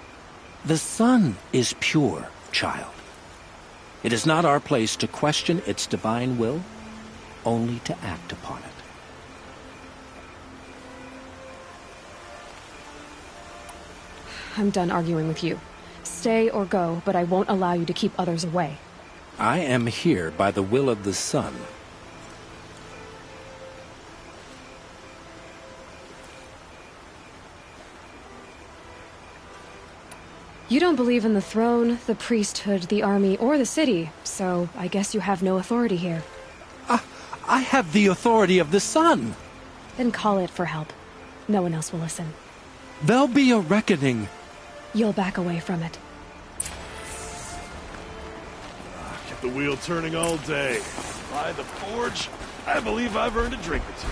The sun is pure, child. It is not our place to question its divine will, only to act upon it. I'm done arguing with you. Stay or go, but I won't allow you to keep others away. I am here by the will of the sun. You don't believe in the throne, the priesthood, the army, or the city, so I guess you have no authority here. I have the authority of the sun. Then call it for help. No one else will listen. There'll be a reckoning. You'll back away from it. Kept the wheel turning all day. By the forge, I believe I've earned a drink or two.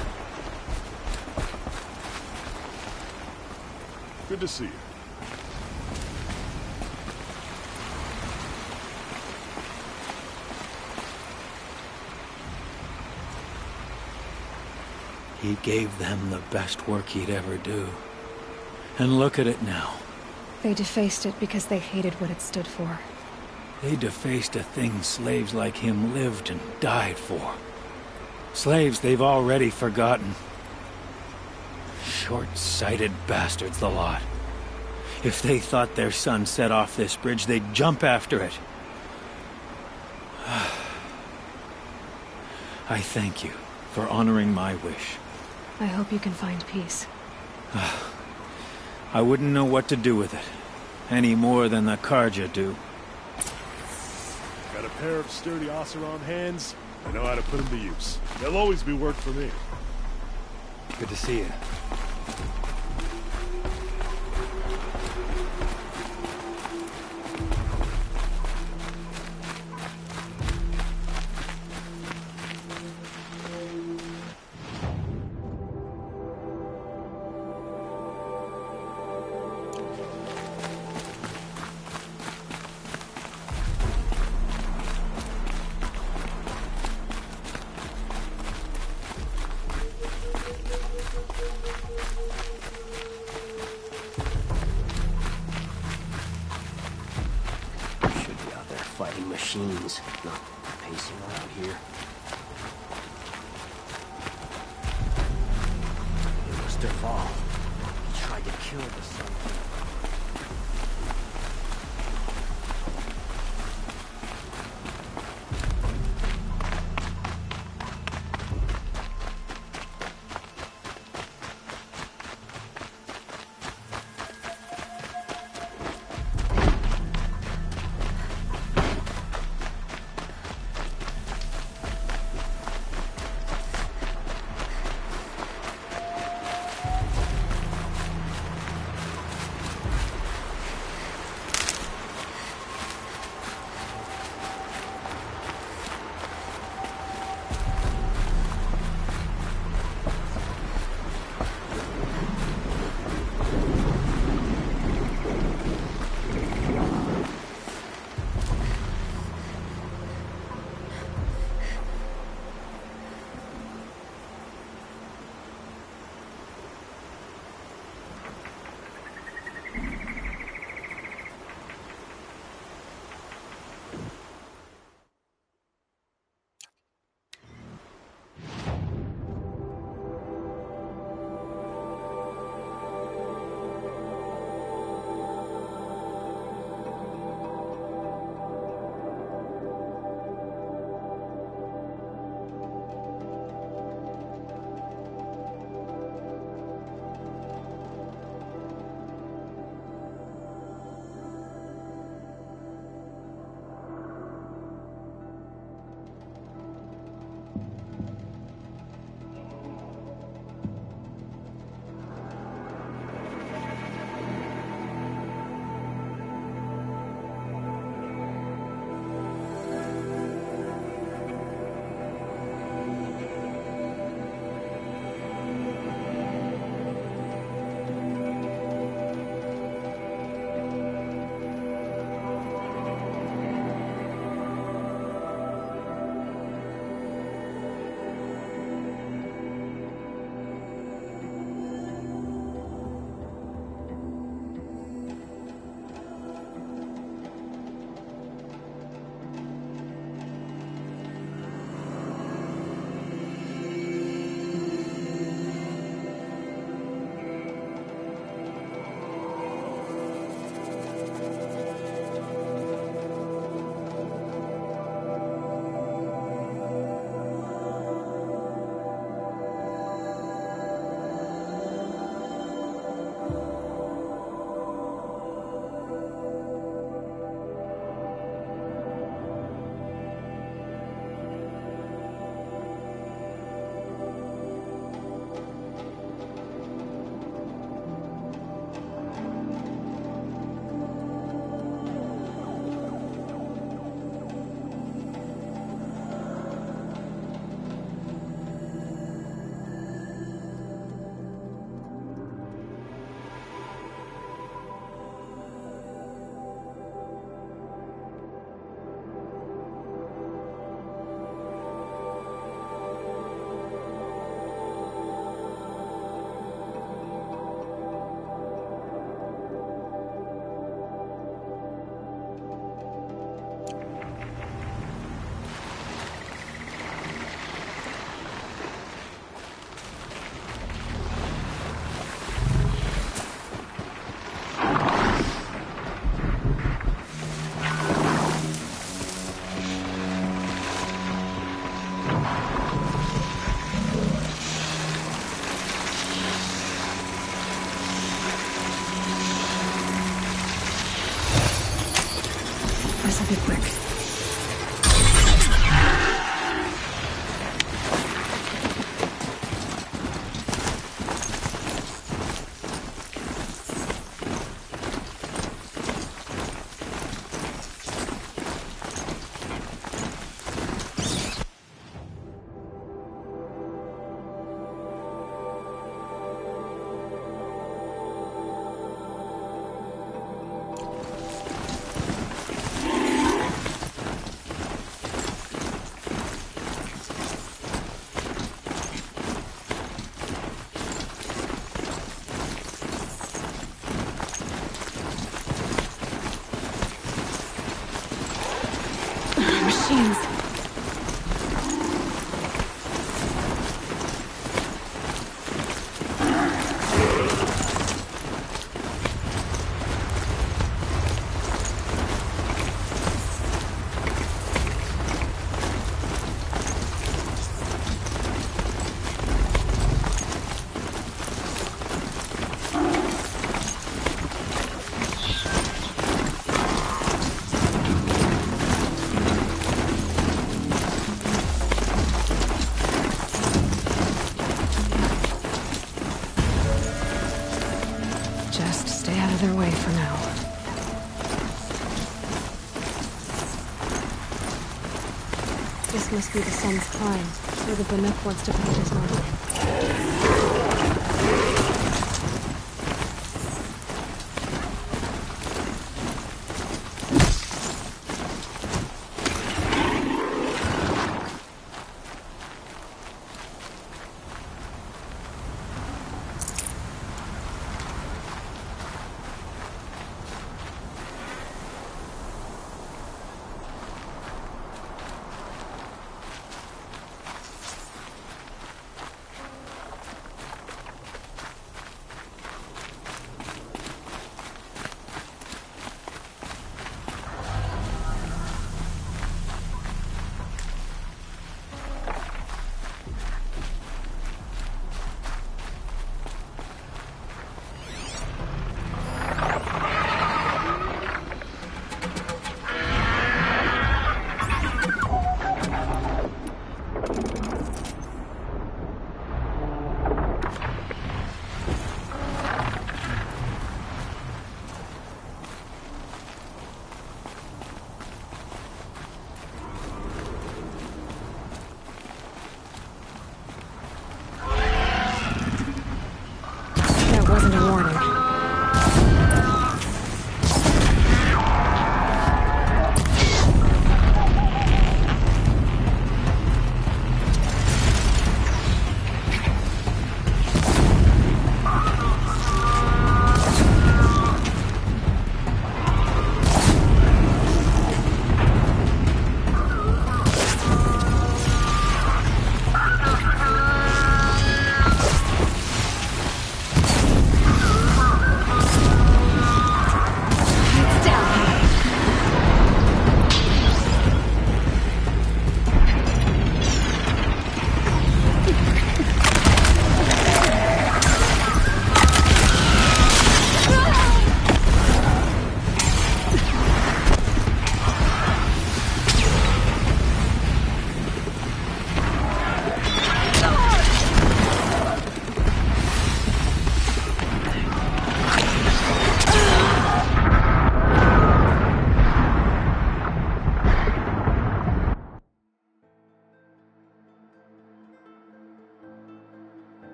Good to see you. He gave them the best work he'd ever do. And look at it now. They defaced it because they hated what it stood for. They defaced a thing slaves like him lived and died for. Slaves they've already forgotten. Short-sighted bastards, the lot. If they thought their son set off this bridge, they'd jump after it. I thank you for honoring my wish. I hope you can find peace. I wouldn't know what to do with it, any more than the Carja do. Got a pair of sturdy Oseram hands. I know how to put them to use. There'll always be work for me. Good to see you. Fighting machines, not pacing around here. It was their fault. He tried to kill the Sun King. This'll be quick. Machines. Just stay out of their way for now. This must be the sun's climb, where the Banuk wants to paint his mark. Wasn't a warning.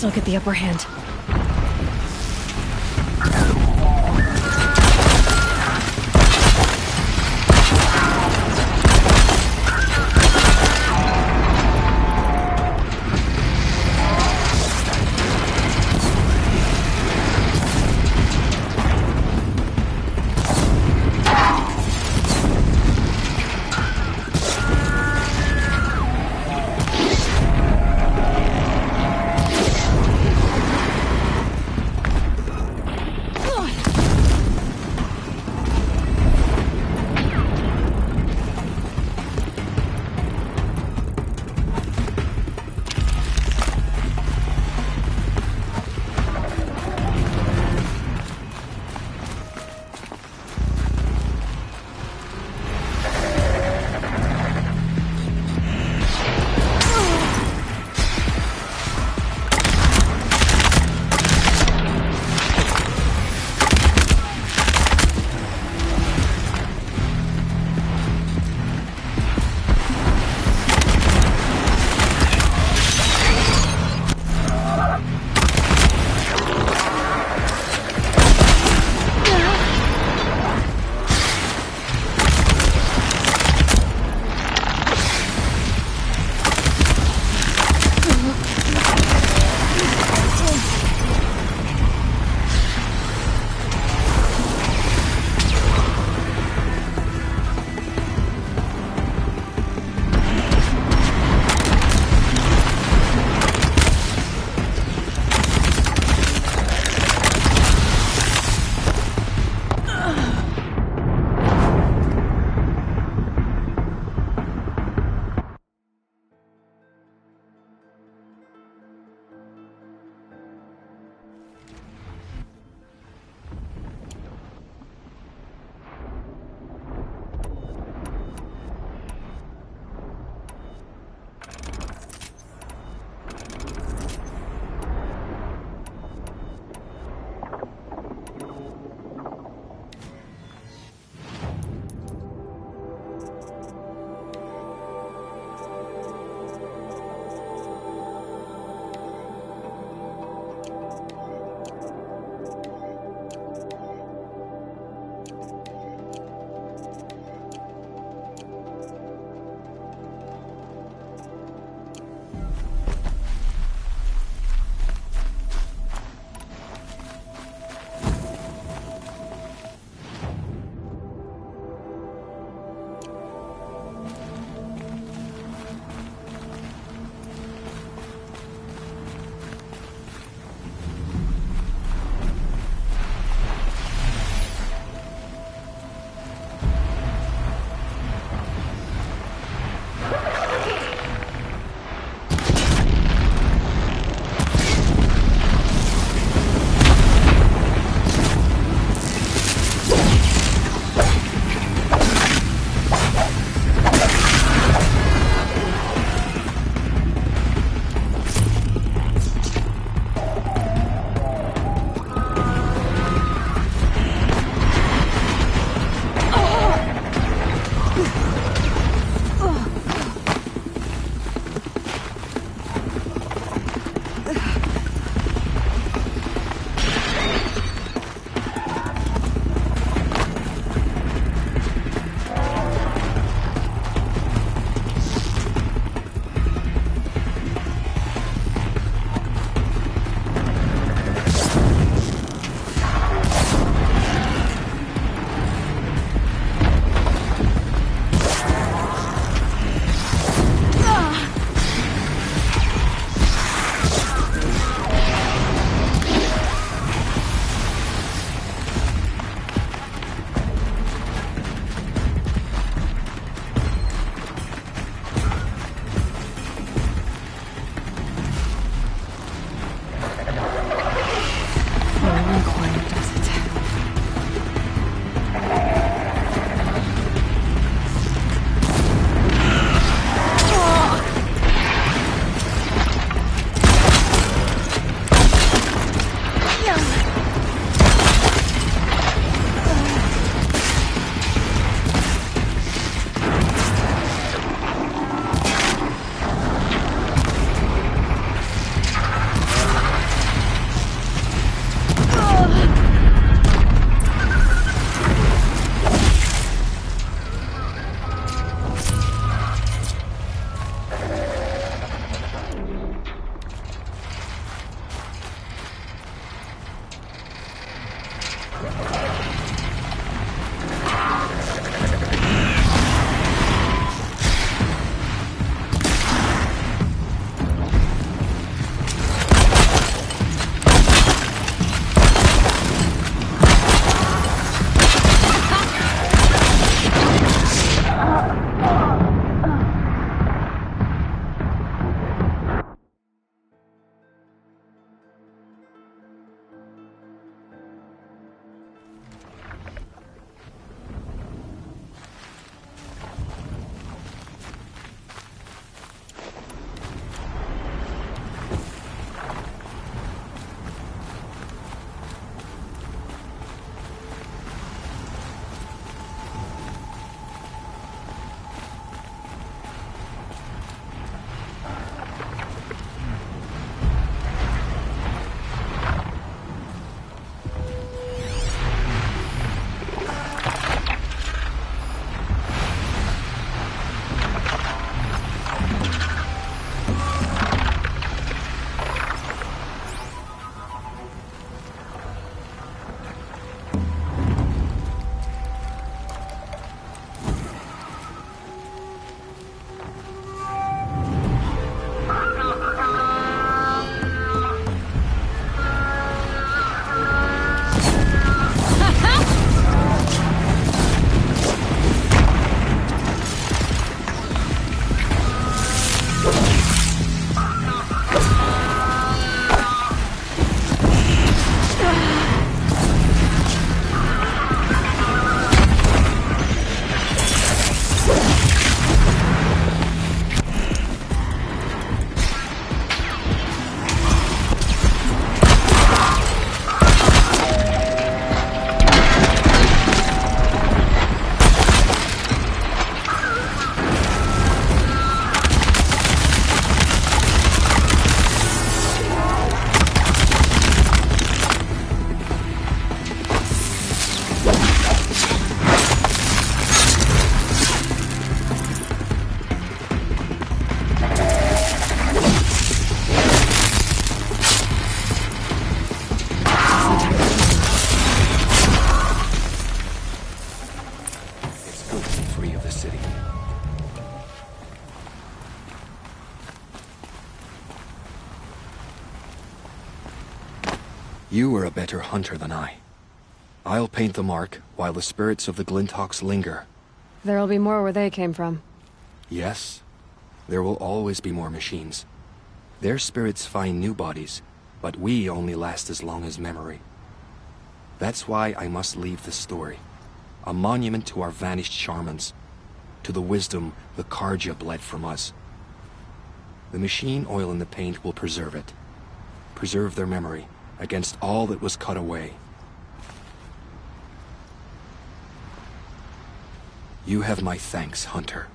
still get the upper hand. You are a better hunter than I. I'll paint the mark while the spirits of the Glinthawks linger. There'll be more where they came from. Yes, there will always be more machines. Their spirits find new bodies, but we only last as long as memory. That's why I must leave this story. A monument to our vanished shamans, to the wisdom the Karja bled from us. The machine oil in the paint will preserve it. Preserve their memory against all that was cut away. You have my thanks, Hunter.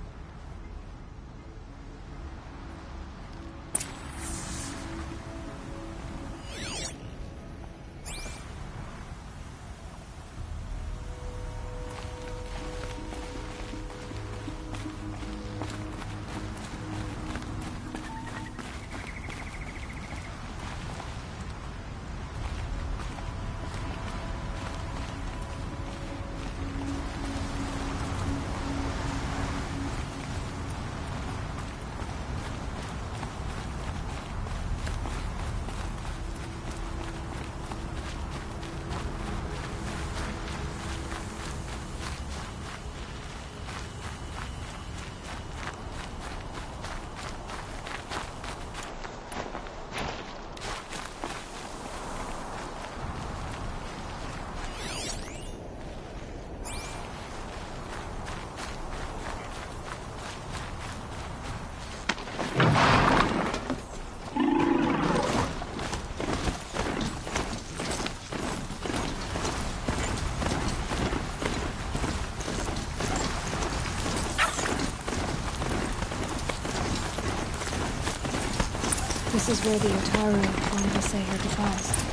This is where the Otaru wanted to say her goodbyes.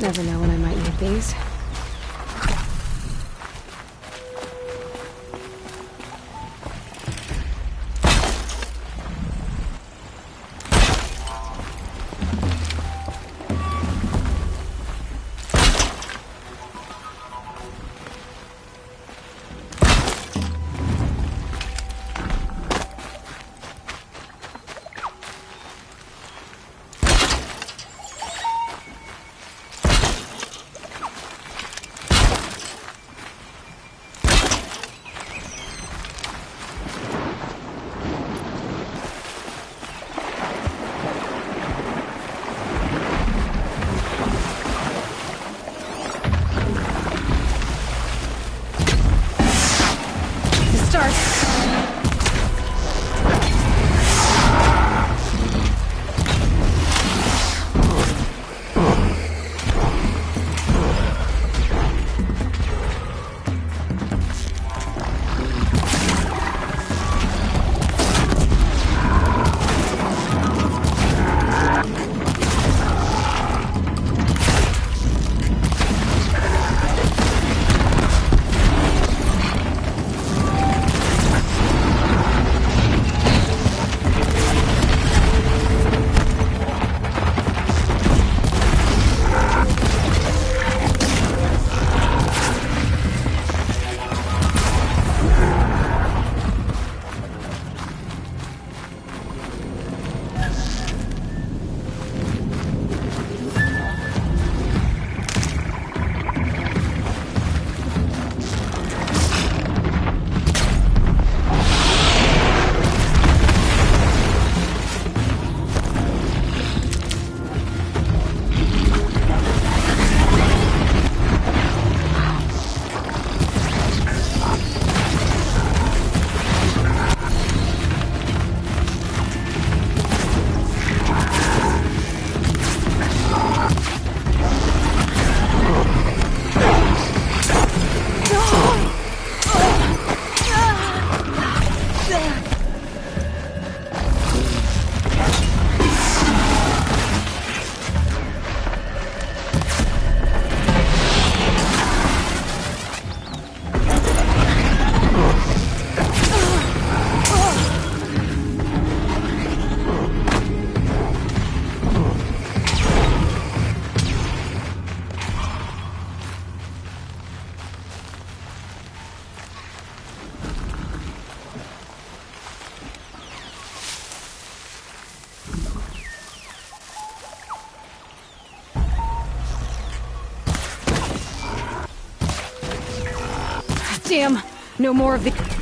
Never know when I might need these. Damn! No more of the...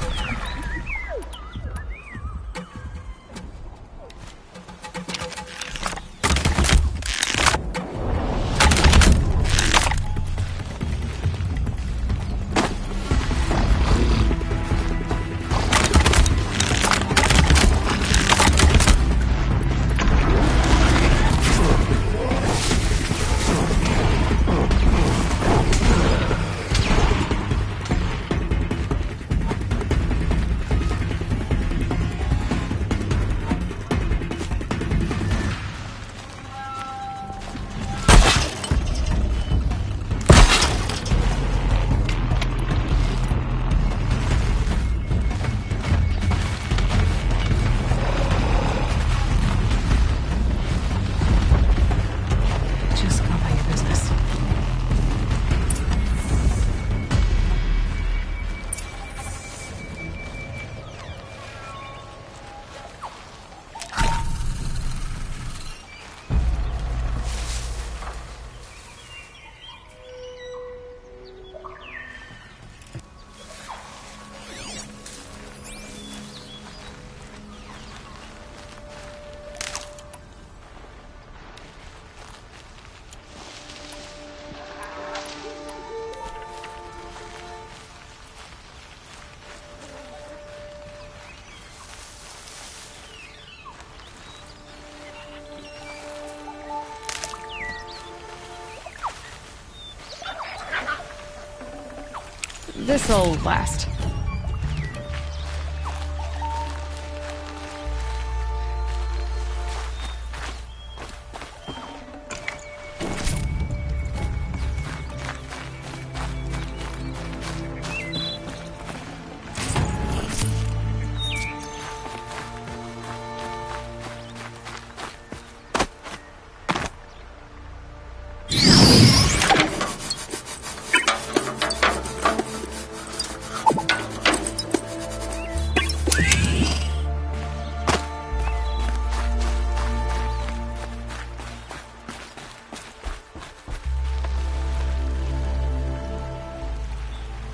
This'll last.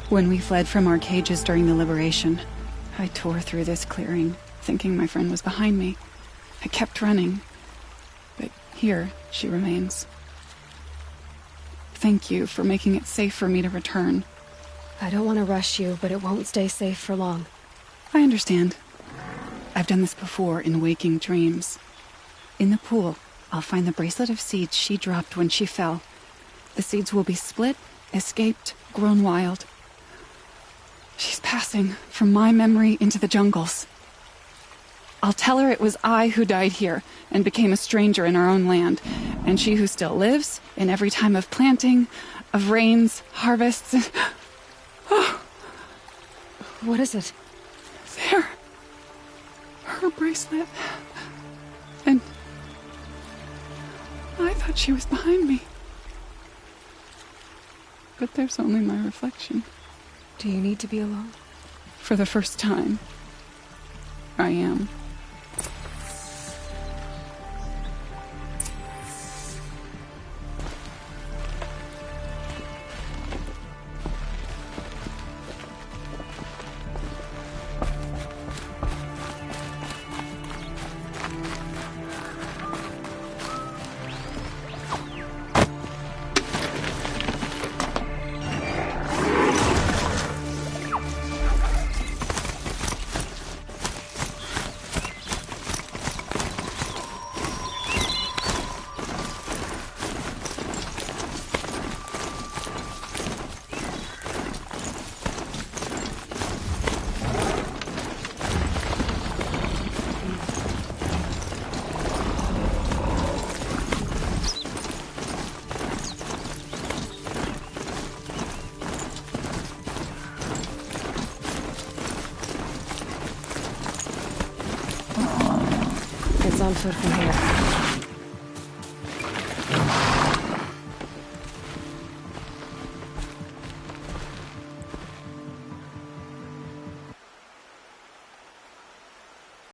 When we fled from our cages during the liberation, I tore through this clearing, thinking my friend was behind me. I kept running, but here she remains. Thank you for making it safe for me to return. I don't want to rush you, but it won't stay safe for long. I understand. I've done this before in waking dreams. In the pool, I'll find the bracelet of seeds she dropped when she fell. The seeds will be split, escaped, grown wild. She's passing from my memory into the jungles. I'll tell her it was I who died here and became a stranger in our own land, and she who still lives in every time of planting, of rains, harvests, and... Oh. What is it? There. Her bracelet. And... I thought she was behind me. But there's only my reflection. Do you need to be alone? For the first time, I am. It's on foot from here.